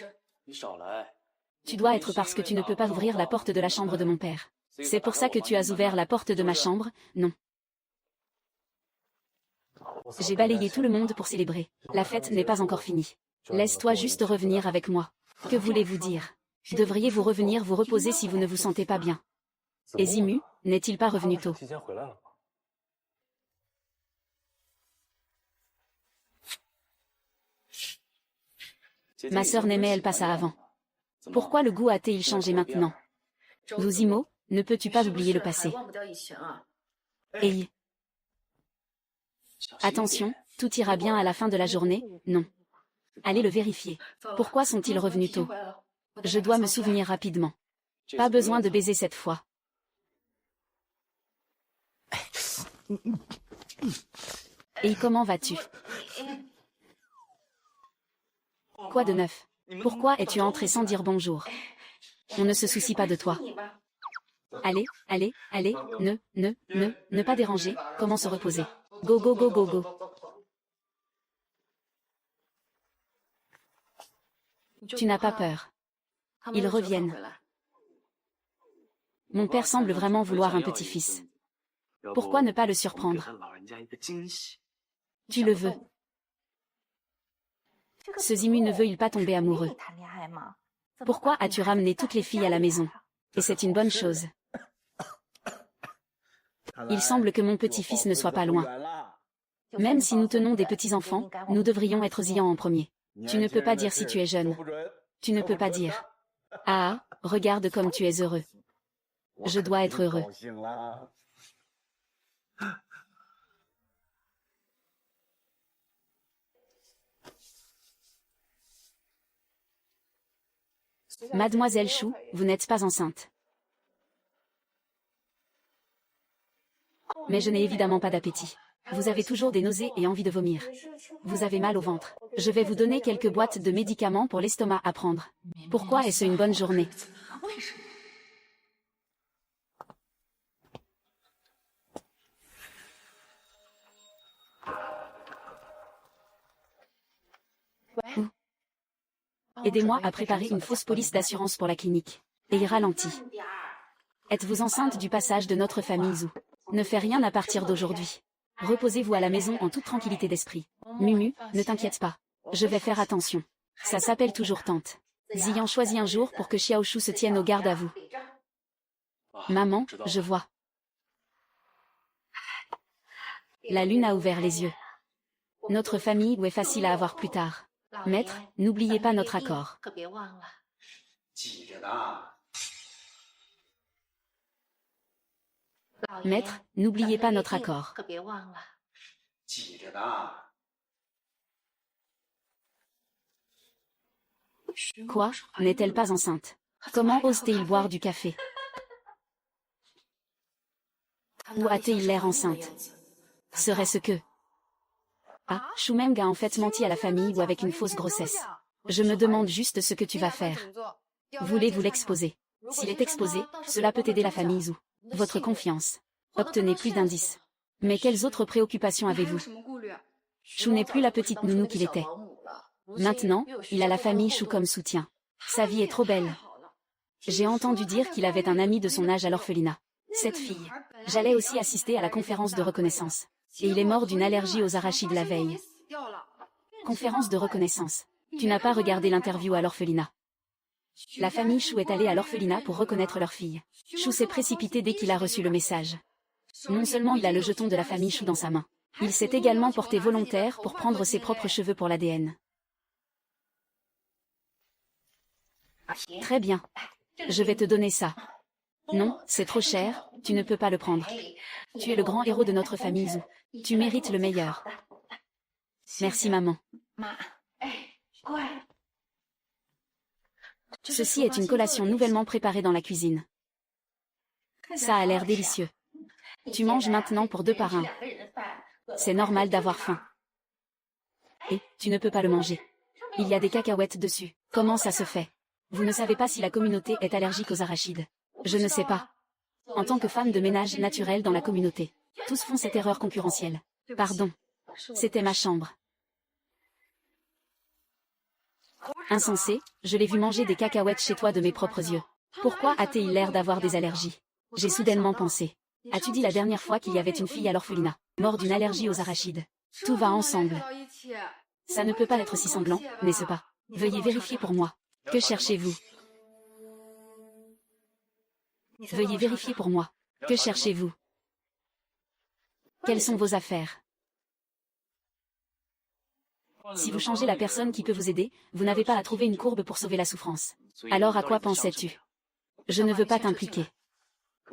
Speaker 1: Tu dois être parce que tu ne peux pas ouvrir la porte de la chambre de mon père. C'est pour ça que tu as ouvert la porte de ma chambre, non. J'ai balayé tout le monde pour célébrer. La fête n'est pas encore finie. Laisse-toi juste revenir avec moi. Que voulez-vous dire? Devriez-vous revenir vous reposer si vous ne vous sentez pas bien? Et Zimu, n'est-il pas revenu tôt? Ma sœur n'aimait elle pas ça avant. Pourquoi le goût a-t-il changé maintenant? Luzimo, ne peux-tu pas oublier le passé? Hey. Attention, tout ira bien à la fin de la journée, non. Allez le vérifier. Pourquoi sont-ils revenus tôt? Je dois me souvenir rapidement. Pas besoin de baiser cette fois. Et comment vas-tu? Quoi de neuf? Pourquoi es-tu entré sans dire bonjour? On ne se soucie pas de toi. Allez, allez, allez, ne pas déranger, comment se reposer? Go, go, go, go, go. Tu n'as pas peur. Ils reviennent. Mon père semble vraiment vouloir un petit-fils. Pourquoi ne pas le surprendre? Tu le veux. Ce Zimu ne veut-il pas tomber amoureux? Pourquoi as-tu ramené toutes les filles à la maison? Et c'est une bonne chose. Il semble que mon petit-fils ne soit pas loin. Même si nous tenons des petits-enfants, nous devrions être Zian en premier. Tu ne peux pas dire si tu es jeune. Tu ne peux pas dire. Ah, regarde comme tu es heureux. Je dois être heureux. Mademoiselle Chou, vous n'êtes pas enceinte. Mais je n'ai évidemment pas d'appétit. Vous avez toujours des nausées et envie de vomir. Vous avez mal au ventre. Je vais vous donner quelques boîtes de médicaments pour l'estomac à prendre. Pourquoi est-ce une bonne journée? Aidez-moi à préparer une fausse police d'assurance pour la clinique. Et il ralentit. Êtes-vous enceinte du passage de notre famille Zhou? Ne fais rien à partir d'aujourd'hui. Reposez-vous à la maison en toute tranquillité d'esprit. Mumu, ne t'inquiète pas. Je vais faire attention. Ça s'appelle toujours tante. Ziyan choisit un jour pour que Xiaoshu se tienne au garde à vous. Maman, je vois. La lune a ouvert les yeux. Notre famille est facile à avoir plus tard. Maître, n'oubliez pas notre accord. Maître, n'oubliez pas notre accord. Quoi? N'est-elle pas enceinte? Comment ose-t-il boire du café? Ou a-t-il l'air enceinte? Serait-ce que... Ah, Shumeng a en fait menti à la famille ou avec une fausse grossesse. Je me demande juste ce que tu vas faire. Voulez-vous l'exposer? S'il est exposé, cela peut aider la famille Zhou. Votre confiance. Obtenez plus d'indices. Mais quelles autres préoccupations avez-vous? Chou n'est plus la petite nounou qu'il était. Maintenant, il a la famille Chou comme soutien. Sa vie est trop belle. J'ai entendu dire qu'il avait un ami de son âge à l'orphelinat. Cette fille. J'allais aussi assister à la conférence de reconnaissance. Et il est mort d'une allergie aux arachides la veille. Conférence de reconnaissance. Tu n'as pas regardé l'interview à l'orphelinat. La famille Chou est allée à l'orphelinat pour reconnaître leur fille. Chou s'est précipité dès qu'il a reçu le message. Non seulement il a le jeton de la famille Chou dans sa main, il s'est également porté volontaire pour prendre ses propres cheveux pour l'ADN. Très bien. Je vais te donner ça. Non, c'est trop cher, tu ne peux pas le prendre. Tu es le grand héros de notre famille Zhou. Tu mérites le meilleur. Merci maman. Ceci est une collation nouvellement préparée dans la cuisine. Ça a l'air délicieux. Tu manges maintenant pour 2 par 1. C'est normal d'avoir faim. Et, tu ne peux pas le manger. Il y a des cacahuètes dessus. Comment ça se fait? Vous ne savez pas si la communauté est allergique aux arachides. Je ne sais pas. En tant que femme de ménage naturelle dans la communauté, tous font cette erreur concurrentielle. Pardon. C'était ma chambre. Insensé, je l'ai vu manger des cacahuètes chez toi de mes propres yeux. Pourquoi a-t-il l'air d'avoir des allergies? J'ai soudainement pensé. As-tu dit la dernière fois qu'il y avait une fille à l'orphelinat, morte d'une allergie aux arachides? Tout va ensemble. Ça ne peut pas être si sanglant, n'est-ce pas? Veuillez vérifier pour moi. Que cherchez-vous? Veuillez vérifier pour moi. Que cherchez-vous? Quelles sont vos affaires? Si vous changez la personne qui peut vous aider, vous n'avez pas à trouver une courbe pour sauver la souffrance. Alors à quoi pensais-tu? Je ne veux pas t'impliquer.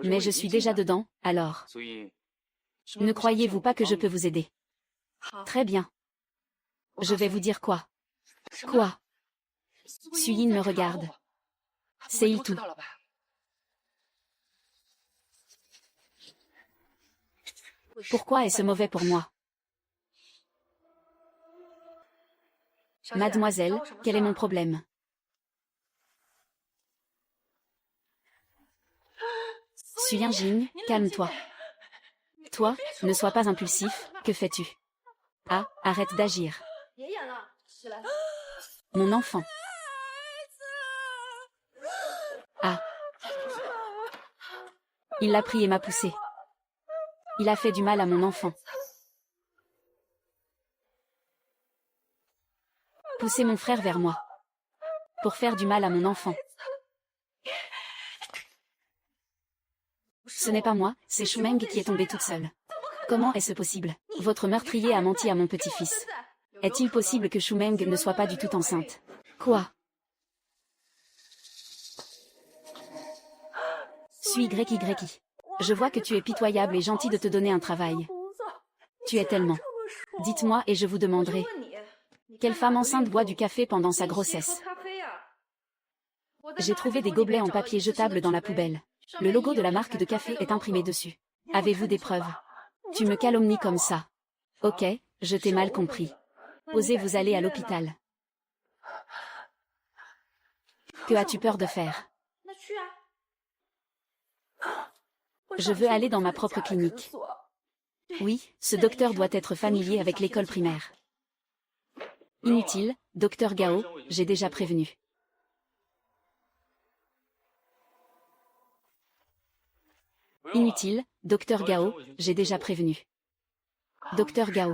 Speaker 1: Mais je suis déjà dedans, alors. Ne croyez-vous pas que je peux vous aider? Très bien. Je vais vous dire quoi? Quoi? Suyin me regarde. C'est il tout. Pourquoi est-ce mauvais pour moi? Mademoiselle, quel est mon problème? Suyin Jing, calme-toi. Toi, ne sois pas impulsif, que fais-tu? Ah, arrête d'agir. Mon enfant. Ah. Il l'a pris et m'a poussé. Il a fait du mal à mon enfant. Poussez mon frère vers moi. Pour faire du mal à mon enfant. Ce n'est pas moi, c'est Shumeng qui est tombée toute seule. Comment est-ce possible? Votre meurtrier a menti à mon petit-fils. Est-il possible que Shumeng ne soit pas du tout enceinte? Quoi? Suis YY. Je vois que tu es pitoyable et gentil de te donner un travail. Tu es tellement. Dites-moi et je vous demanderai. Quelle femme enceinte boit du café pendant sa grossesse? J'ai trouvé des gobelets en papier jetable dans la poubelle. Le logo de la marque de café est imprimé dessus. Avez-vous des preuves? Tu me calomnies comme ça. Ok, je t'ai mal compris. Osez-vous aller à l'hôpital. Que as-tu peur de faire? Je veux aller dans ma propre clinique. Oui, ce docteur doit être familier avec l'école primaire. Inutile, docteur Gao, j'ai déjà prévenu. Inutile, docteur Gao, j'ai déjà prévenu. Docteur Gao.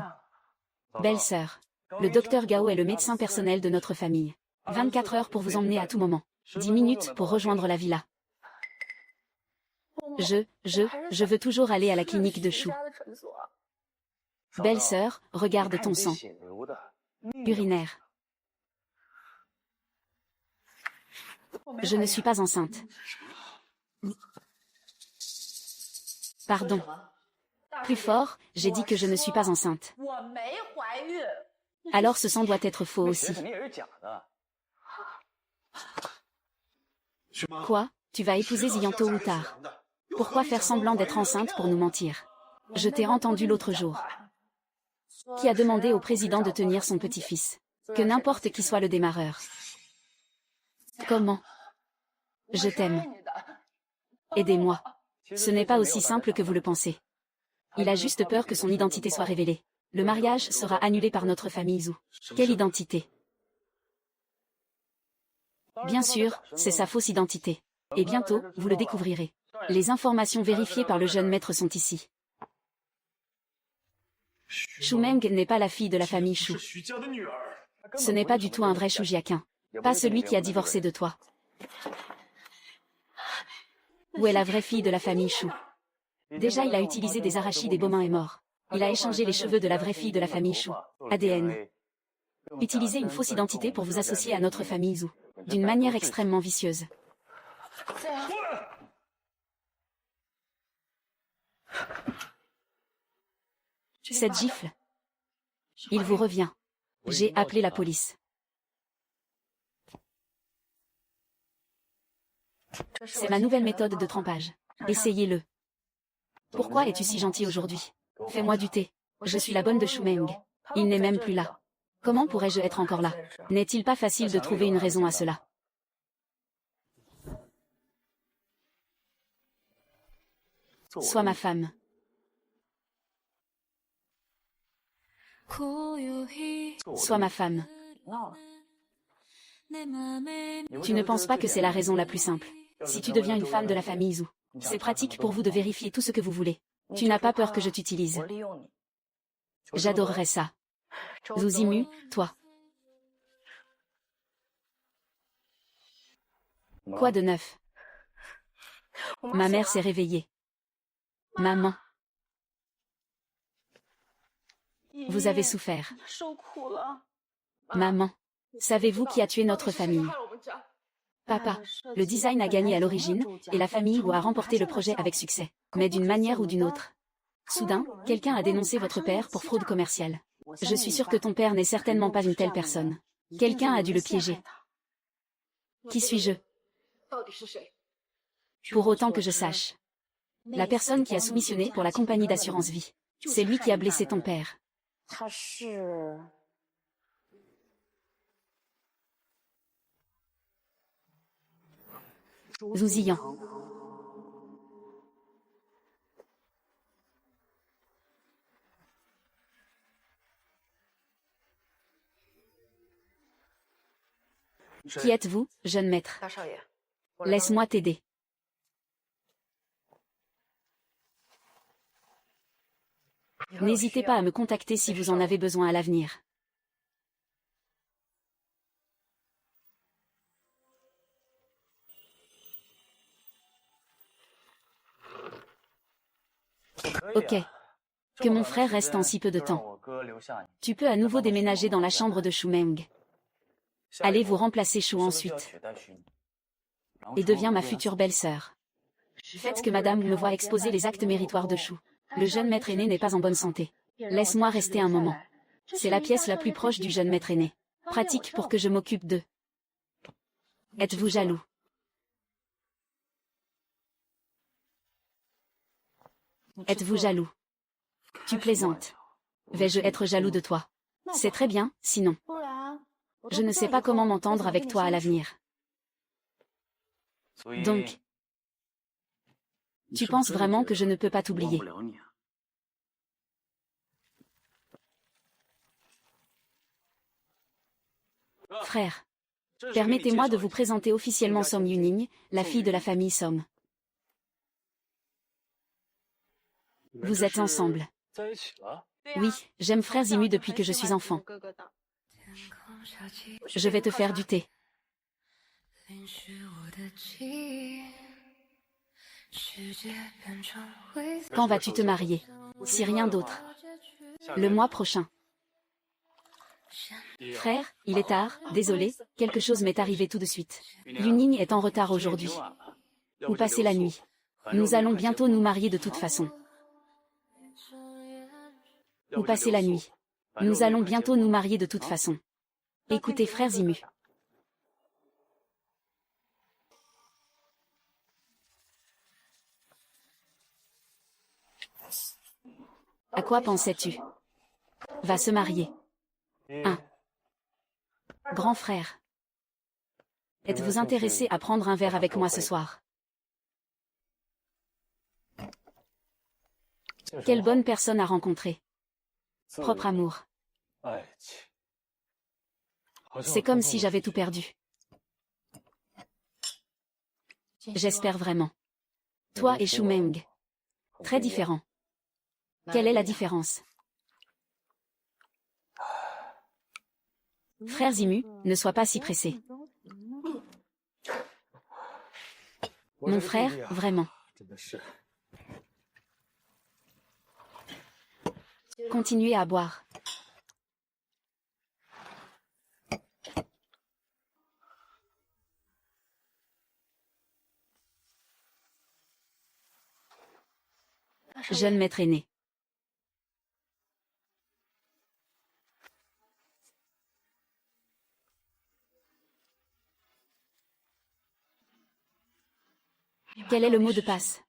Speaker 1: Belle-sœur. Le docteur Gao est le médecin personnel de notre famille. 24 heures pour vous emmener à tout moment. 10 minutes pour rejoindre la villa. Je veux toujours aller à la clinique de Chou. Belle-sœur, regarde ton sang. Urinaire. Je ne suis pas enceinte. Pardon. Plus fort, j'ai dit que je ne suis pas enceinte. Alors ce sang doit être faux aussi. Quoi? Tu vas épouser Ziyan tôt ou tard. Pourquoi faire semblant d'être enceinte pour nous mentir? Je t'ai entendu l'autre jour. Qui a demandé au président de tenir son petit-fils? Que n'importe qui soit le démarreur. Comment? Je t'aime. Aidez-moi. Ce n'est pas aussi simple que vous le pensez. Il a juste peur que son identité soit révélée. Le mariage sera annulé par notre famille Zhu. Quelle identité? Bien sûr, c'est sa fausse identité. Et bientôt, vous le découvrirez. Les informations vérifiées par le jeune maître sont ici. Shu Meng n'est pas la fille de la famille Shu. Ce n'est pas du tout un vrai Shujiaquin. Pas celui qui a divorcé de toi. Où est la vraie fille de la famille Shu? Déjà il a utilisé des arachides et Beaumain est mort. Il a échangé les cheveux de la vraie fille de la famille Shu. ADN. Utilisez une fausse identité pour vous associer à notre famille Zhu. D'une manière extrêmement vicieuse. Cette gifle. Il vous revient. J'ai appelé la police. C'est ma nouvelle méthode de trempage. Essayez-le. Pourquoi es-tu si gentil aujourd'hui? Fais-moi du thé. Je suis la bonne de Shu Meng. Il n'est même plus là. Comment pourrais-je être encore là? N'est-il pas facile de trouver une raison à cela? Sois ma femme. Sois ma femme. Tu ne penses pas que c'est la raison la plus simple? Si tu deviens une femme de la famille Zhu, c'est pratique pour vous de vérifier tout ce que vous voulez. Tu n'as pas peur que je t'utilise. J'adorerais ça. Zhu Zimu, toi. Quoi de neuf? Ma mère s'est réveillée. Maman. Vous avez souffert. Maman. Savez-vous qui a tué notre famille? Papa. Le design a gagné à l'origine, et la famille Wu a remporté le projet avec succès. Mais d'une manière ou d'une autre. Soudain, quelqu'un a dénoncé votre père pour fraude commerciale. Je suis sûre que ton père n'est certainement pas une telle personne. Quelqu'un a dû le piéger. Qui suis-je? Pour autant que je sache. La personne qui a soumissionné pour la compagnie d'assurance vie. C'est lui qui a blessé ton père. Zhu Ziyan. Qui êtes-vous, jeune maître? Laisse-moi t'aider. N'hésitez pas à me contacter si vous en avez besoin à l'avenir. Ok. Que mon frère reste en si peu de temps. Tu peux à nouveau déménager dans la chambre de Shu Meng. Allez vous remplacer Shu ensuite. Et deviens ma future belle-sœur. Faites que madame me voie exposer les actes méritoires de Shu. Le jeune maître aîné n'est pas en bonne santé. Laisse-moi rester un moment. C'est la pièce la plus proche du jeune maître aîné. Pratique pour que je m'occupe d'eux. Êtes-vous jaloux? Êtes-vous jaloux? Tu plaisantes. Vais-je être jaloux de toi? C'est très bien, sinon. Je ne sais pas comment m'entendre avec toi à l'avenir. Donc, tu penses vraiment que je ne peux pas t'oublier? Frère, permettez-moi de vous présenter officiellement Song Yuning, la fille de la famille Song. Vous êtes ensemble. Oui, j'aime Frère Zimu depuis que je suis enfant. Je vais te faire du thé. Quand vas-tu te marier? Si rien d'autre. Le mois prochain. Frère, il est tard, désolé, quelque chose m'est arrivé tout de suite. Yuning est en retard aujourd'hui. Où passer la nuit? Nous allons bientôt nous marier de toute façon. Où passer la nuit? Nous allons bientôt nous marier de toute façon. Écoutez Frère Zimu. À quoi pensais-tu? Va se marier. 1. Grand frère. Êtes-vous intéressé à prendre un verre avec moi ce soir? Quelle bonne personne à rencontrer. Propre amour. C'est comme si j'avais tout perdu. J'espère vraiment. Toi et Shumeng. Très différents. Quelle est la différence? Frère Zimu, ne sois pas si pressé. Mon frère, vraiment. Continuez à boire. Jeune maître aîné. Quel est le mot de passe?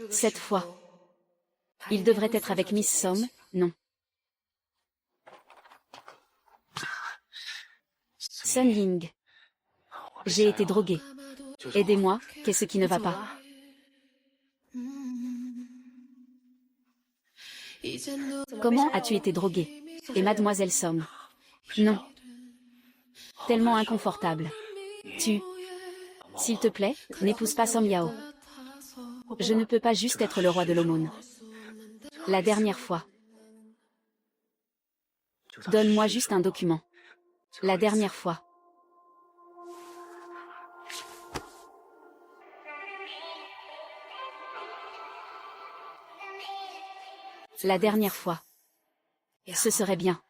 Speaker 1: Cette fois. Il devrait être avec Miss Som, non? Sun Ying. J'ai été droguée. Aidez-moi, qu'est-ce qui ne va pas? Comment as-tu été droguée? Et mademoiselle Som? Non. Tellement inconfortable. S'il te plaît, n'épouse pas Som Yao. Je ne peux pas juste être le roi de l'aumône. La dernière fois. Donne-moi juste un document. La dernière fois. La dernière fois. Ce serait bien.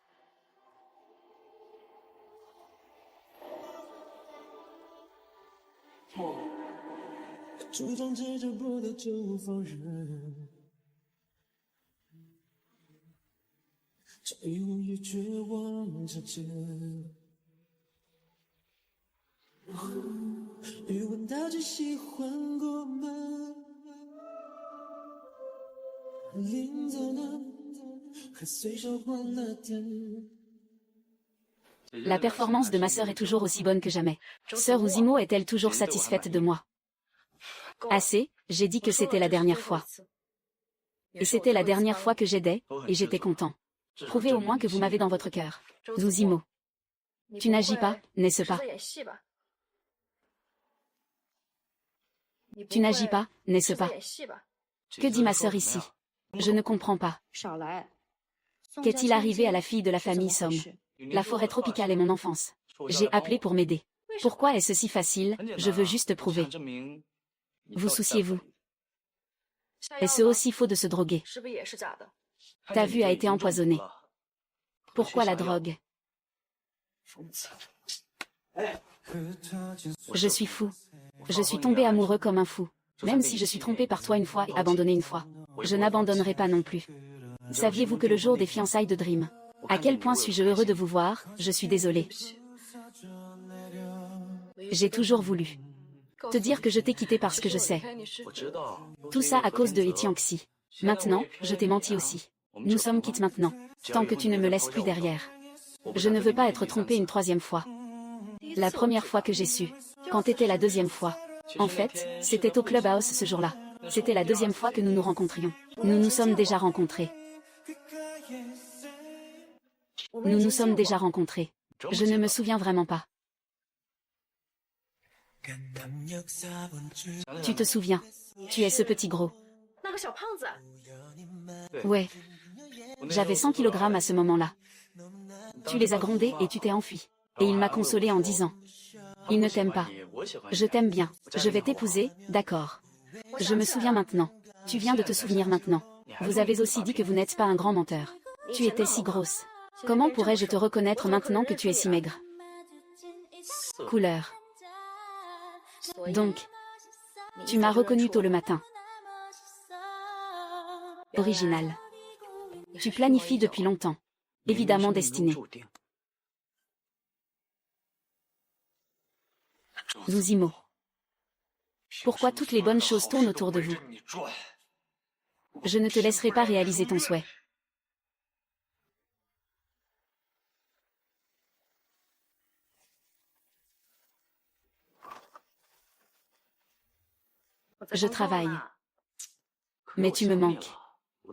Speaker 1: La performance de ma sœur est toujours aussi bonne que jamais. Sœur Uzimo est-elle toujours satisfaite de moi? Assez, j'ai dit que c'était la dernière fois. Et c'était la dernière fois que j'aidais, et j'étais content. Prouvez au moins que vous m'avez dans votre cœur. Uzimo. Tu n'agis pas, n'est-ce pas? Tu n'agis pas, n'est-ce pas? Que dit ma sœur ici? Je ne comprends pas. Qu'est-il arrivé à la fille de la famille Som? La forêt tropicale est mon enfance. J'ai appelé pour m'aider. Pourquoi est-ce si facile? Je veux juste prouver. Vous souciez-vous? Est-ce aussi faux de se droguer? Ta vue a été empoisonnée. Pourquoi la drogue? Je suis fou. Je suis tombé amoureux comme un fou. Même si je suis trompé par toi une fois et abandonné une fois. Je n'abandonnerai pas non plus. Saviez-vous que le jour des fiançailles de Dream? À quel point suis-je heureux de vous voir, je suis désolé. J'ai toujours voulu te dire que je t'ai quitté parce que je sais. Tout ça à cause de Etianxi. Maintenant, je t'ai menti aussi. Nous sommes quittes maintenant. Tant que tu ne me laisses plus derrière. Je ne veux pas être trompée une troisième fois. La première fois que j'ai su. Quand était la deuxième fois? En fait, c'était au Clubhouse ce jour-là. C'était la deuxième fois que nous nous rencontrions. Nous nous sommes déjà rencontrés. Nous nous sommes déjà rencontrés. Je ne me souviens vraiment pas. Tu te souviens? Tu es ce petit gros. Ouais. J'avais 100 kilogrammes à ce moment-là. Tu les as grondés et tu t'es enfui. Et il m'a consolé en disant: il ne t'aime pas. Je t'aime bien. Je vais t'épouser, d'accord. Je me souviens maintenant. Tu viens de te souvenir maintenant. Vous avez aussi dit que vous n'êtes pas un grand menteur. Tu étais si grosse. Comment pourrais-je te reconnaître maintenant que tu es si maigre? Couleur. Donc, tu m'as reconnu tôt le matin. Original. Tu planifies depuis longtemps. Évidemment destiné. Zouzimo. Pourquoi toutes les bonnes choses tournent autour de vous? Je ne te laisserai pas réaliser ton souhait. Je travaille. Mais tu me manques.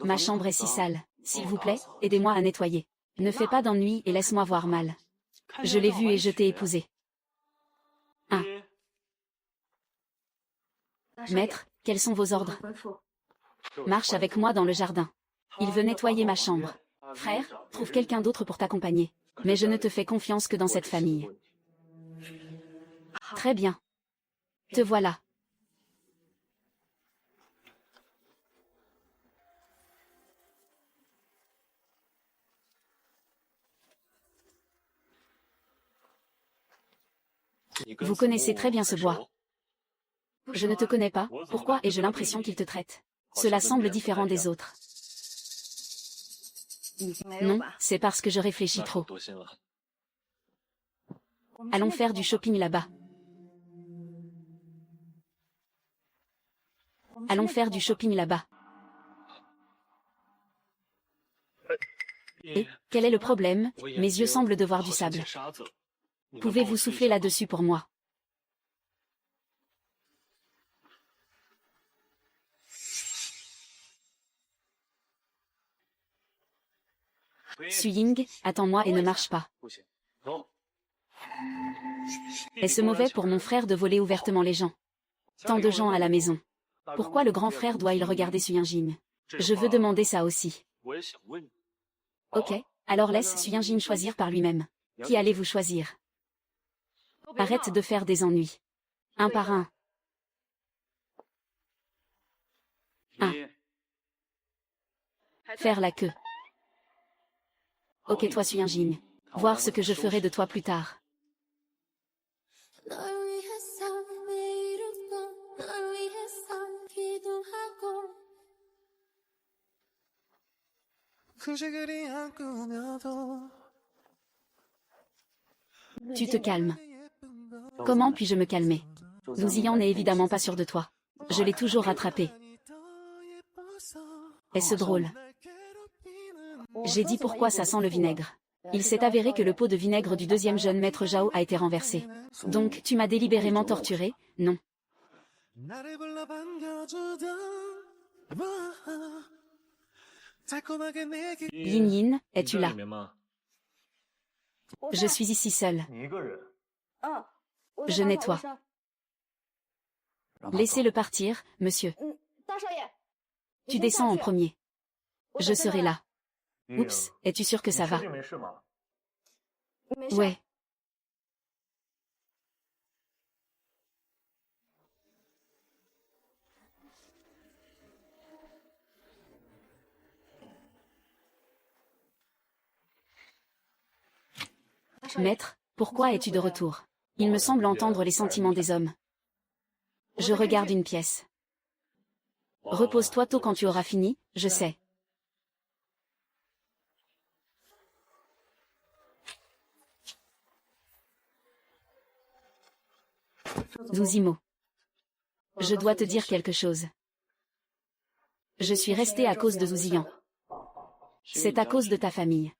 Speaker 1: Ma chambre est si sale. S'il vous plaît, aidez-moi à nettoyer. Ne fais pas d'ennui et laisse-moi voir mal. Je l'ai vu et je t'ai épousé. Ah. Maître, quels sont vos ordres? Marche avec moi dans le jardin. Il veut nettoyer ma chambre. Frère, trouve quelqu'un d'autre pour t'accompagner. Mais je ne te fais confiance que dans cette famille. Très bien. Te voilà. Vous connaissez très bien ce bois. Je ne te connais pas, pourquoi ai-je l'impression qu'il te traite? Cela semble différent des autres. Non, c'est parce que je réfléchis trop. Allons faire du shopping là-bas. Allons faire du shopping là-bas. Et, quel est le problème? Mes yeux semblent devoir du sable. Pouvez-vous souffler là-dessus pour moi? Suying, attends-moi et ne marche pas. Est-ce mauvais pour mon frère de voler ouvertement les gens? Tant de gens à la maison. Pourquoi le grand frère doit-il regarder Suyinjin? Je veux demander ça aussi. Ok, alors laisse Suyinjin choisir par lui-même. Qui allez-vous choisir? Arrête de faire des ennuis. Un par un. Faire la queue. Ok toi Suyinjin. Voir ce que je ferai de toi plus tard. Tu te calmes. Comment puis-je me calmer? Ziyan n'est évidemment pas sûr de toi. Je l'ai toujours rattrapé. Est-ce drôle? J'ai dit pourquoi ça sent le vinaigre. Il s'est avéré que le pot de vinaigre du deuxième jeune maître Zhao a été renversé. Donc tu m'as délibérément torturé, non? Yin Yin, es-tu là? Je suis ici seule. Je nettoie. Laissez-le partir, monsieur. Tu descends en premier. Je serai là. Oups, es-tu sûr que ça va? Ouais. Maître, pourquoi es-tu de retour? Il me semble entendre les sentiments des hommes. Je regarde une pièce. Repose-toi tôt quand tu auras fini, je sais. Zuzimo. Je dois te dire quelque chose. Je suis resté à cause de Zuzian. C'est à cause de ta famille.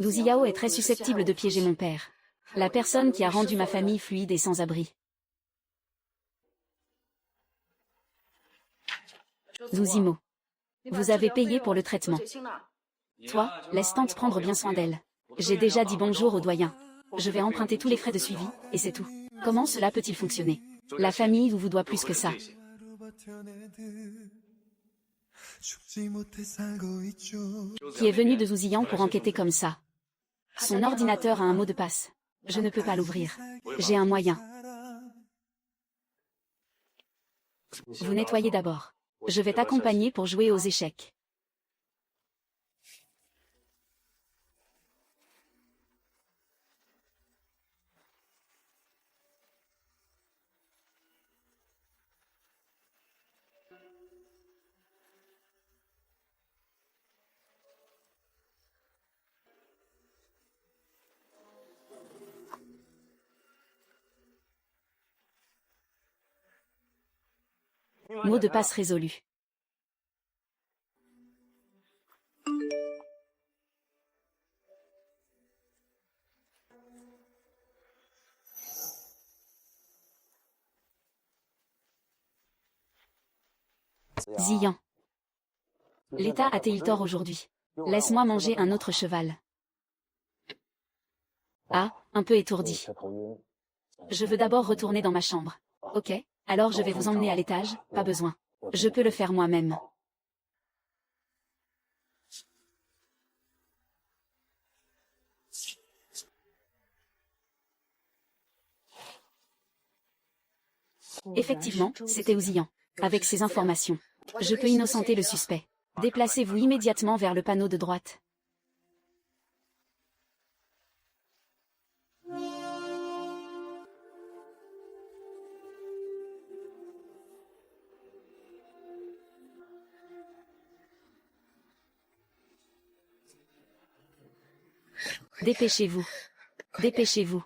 Speaker 1: Zuziao est très susceptible de piéger mon père. La personne qui a rendu ma famille fluide et sans abri. Zuzimo. Vous avez payé pour le traitement. Toi, laisse tante prendre bien soin d'elle. J'ai déjà dit bonjour au doyen. Je vais emprunter tous les frais de suivi, et c'est tout. Comment cela peut-il fonctionner? La famille vous doit plus que ça. Qui est venu de Zuzian pour enquêter comme ça? Son ordinateur a un mot de passe. Je ne peux pas l'ouvrir. J'ai un moyen. Vous nettoyez d'abord. Je vais t'accompagner pour jouer aux échecs. Mot de passe résolu. Ziyan. L'État a-t-il tort aujourd'hui? Laisse-moi manger un autre cheval. Ah, un peu étourdi. Je veux d'abord retourner dans ma chambre. Ok, alors je vais vous emmener à l'étage, pas besoin. Je peux le faire moi-même. Effectivement, c'était Ouzian. Avec ces informations, je peux innocenter le suspect. Déplacez-vous immédiatement vers le panneau de droite. Dépêchez-vous. Dépêchez-vous.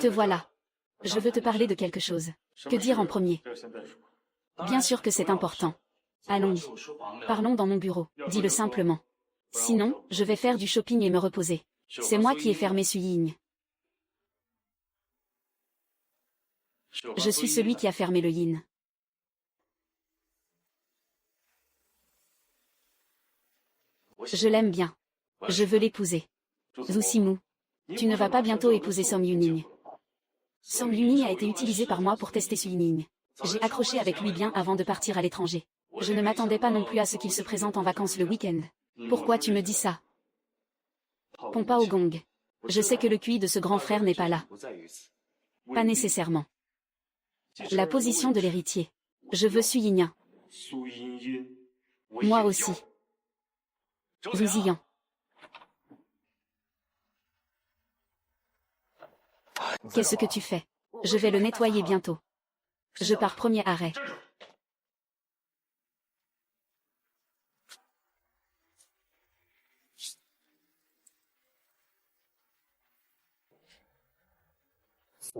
Speaker 1: Te voilà. Je veux te parler de quelque chose. Que dire en premier? Bien sûr que c'est important. Allons. Parlons dans mon bureau, dis-le simplement. Sinon, je vais faire du shopping et me reposer. C'est moi qui ai fermé Suyigne. Je suis celui qui a fermé le yin. Je l'aime bien. Je veux l'épouser. Zusimu, tu ne vas pas bientôt épouser Som Yuning. Som Yuning a été utilisé par moi pour tester Suyining. J'ai accroché avec lui bien avant de partir à l'étranger. Je ne m'attendais pas non plus à ce qu'il se présente en vacances le week-end. Pourquoi tu me dis ça? Pompa au gong. Je sais que le QI de ce grand frère n'est pas là. Pas nécessairement. La position de l'héritier. Je veux Suyinya. Moi aussi. Zuzian. Qu'est-ce que tu fais? Je vais le nettoyer bientôt. Je pars premier arrêt.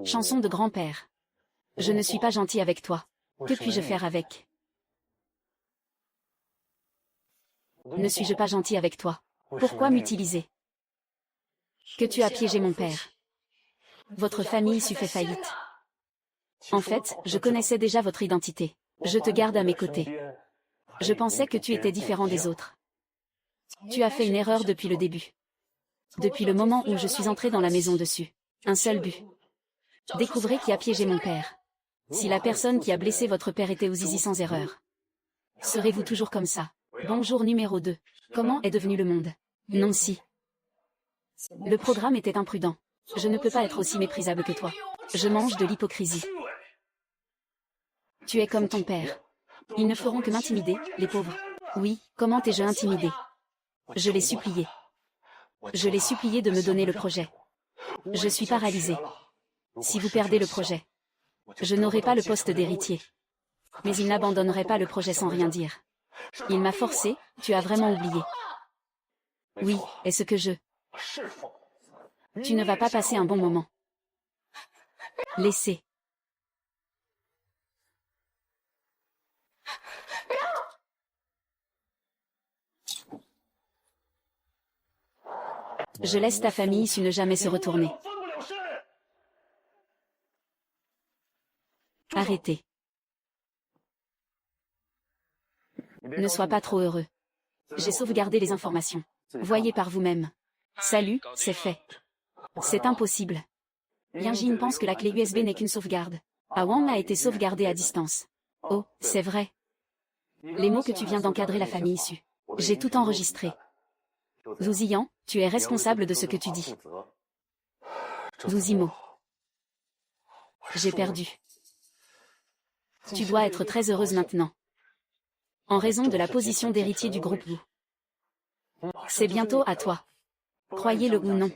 Speaker 1: Chanson de grand-père. Je ne suis pas gentil avec toi. Que puis-je faire avec? Ne suis-je pas gentil avec toi? Pourquoi m'utiliser? Que tu as piégé mon père. Votre famille issue fait faillite. En fait, je connaissais déjà votre identité. Je te garde à mes côtés. Je pensais que tu étais différent des autres. Tu as fait une erreur depuis le début. Depuis le moment où je suis entré dans la maison dessus. Un seul but. Découvrez qui a piégé mon père. Si la personne qui a blessé votre père était Ouzizi sans erreur. Serez-vous toujours comme ça? Bonjour numéro 2. Comment est devenu le monde? Non si. Le programme était imprudent. Je ne peux pas être aussi méprisable que toi. Je mange de l'hypocrisie. Tu es comme ton père. Ils ne feront que m'intimider, les pauvres. Oui, comment t'ai-je intimidé? Je l'ai supplié. Je l'ai supplié de me donner le projet. Je suis paralysée. Si vous perdez le projet, je n'aurai pas le poste d'héritier. Mais il n'abandonnerait pas le projet sans rien dire. Il m'a forcé, tu as vraiment oublié. Oui, est-ce que je... Tu ne vas pas passer un bon moment. Laissez. Je laisse ta famille issue ne jamais se retourner. Arrêtez. Ne sois pas trop heureux. J'ai sauvegardé les informations. Voyez par vous-même. Salut, c'est fait. C'est impossible. Yanjin pense que la clé USB n'est qu'une sauvegarde. Awang a été sauvegardée à distance. Oh, c'est vrai. Les mots que tu viens d'encadrer la famille issue. J'ai tout enregistré. Zhu Ziyan, tu es responsable de ce que tu dis. Zhu Zimo. J'ai perdu. Tu dois être très heureuse maintenant. En raison de la position d'héritier du groupe Wu. C'est bientôt à toi. Croyez-le ou non.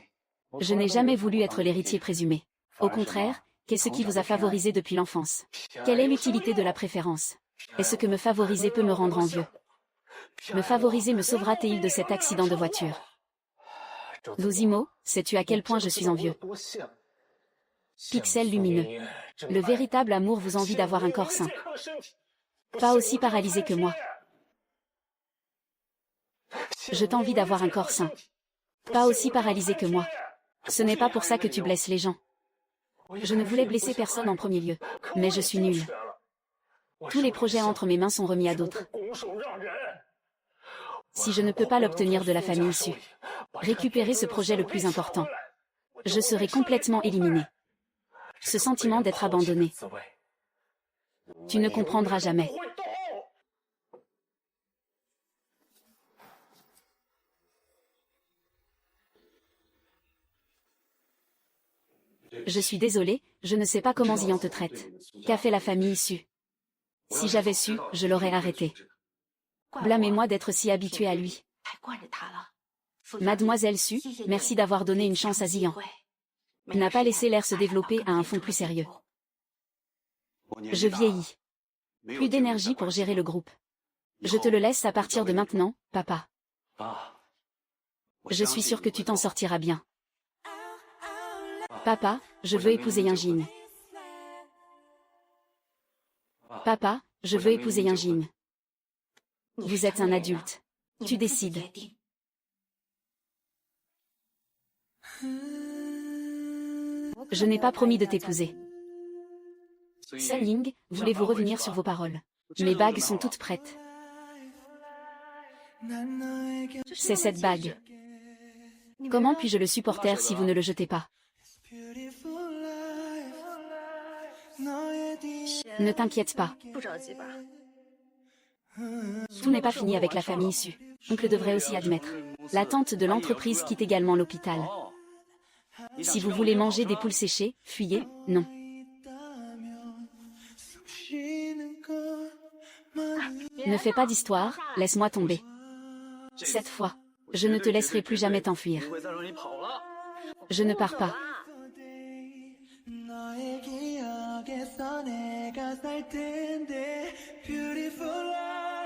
Speaker 1: Je n'ai jamais voulu être l'héritier présumé. Au contraire, qu'est-ce qui vous a favorisé depuis l'enfance? Quelle est l'utilité de la préférence? Est-ce que me favoriser peut me rendre envieux? Me favoriser me sauvera-t-il de cet accident de voiture? Zhu Zimo, sais-tu à quel point je suis envieux? Pixel lumineux. Le véritable amour vous envie d'avoir un corps sain. Pas aussi paralysé que moi. Je t'envie d'avoir un corps sain. Pas aussi paralysé que moi. Ce n'est pas pour ça que tu blesses les gens. Je ne voulais blesser personne en premier lieu. Mais je suis nulle. Tous les projets entre mes mains sont remis à d'autres. Si je ne peux pas l'obtenir de la famille issue, récupérer ce projet le plus important, je serai complètement éliminé. Ce sentiment d'être abandonné. Tu ne comprendras jamais. Je suis désolée, je ne sais pas comment Ziyan te traite. Qu'a fait la famille issue? Si j'avais su, je l'aurais arrêté. Blâmez-moi d'être si habituée à lui. Mademoiselle Su, merci d'avoir donné une chance à Ziyan. N'a pas laissé l'air se développer à un fond plus sérieux. Je vieillis. Plus d'énergie pour gérer le groupe. Je te le laisse à partir de maintenant, papa. Je suis sûre que tu t'en sortiras bien. Papa, je veux épouser Yanjin. Papa, je veux épouser Yanjin. Vous êtes un adulte. Tu décides. Je n'ai pas promis de t'épouser. Sun Ying, voulez-vous revenir sur vos paroles? Mes bagues sont toutes prêtes. C'est cette bague. Comment puis-je le supporter si vous ne le jetez pas? Ne t'inquiète pas. Tout n'est pas fini avec la famille issue. Oncle devrait aussi admettre. La tante de l'entreprise quitte également l'hôpital. Si vous voulez manger des poules séchées, fuyez, non. Ne fais pas d'histoire, laisse-moi tomber. Cette fois, je ne te laisserai plus jamais t'enfuir. Je ne pars pas.
Speaker 3: 너의 기억에서 내가 살 텐데 Beautiful life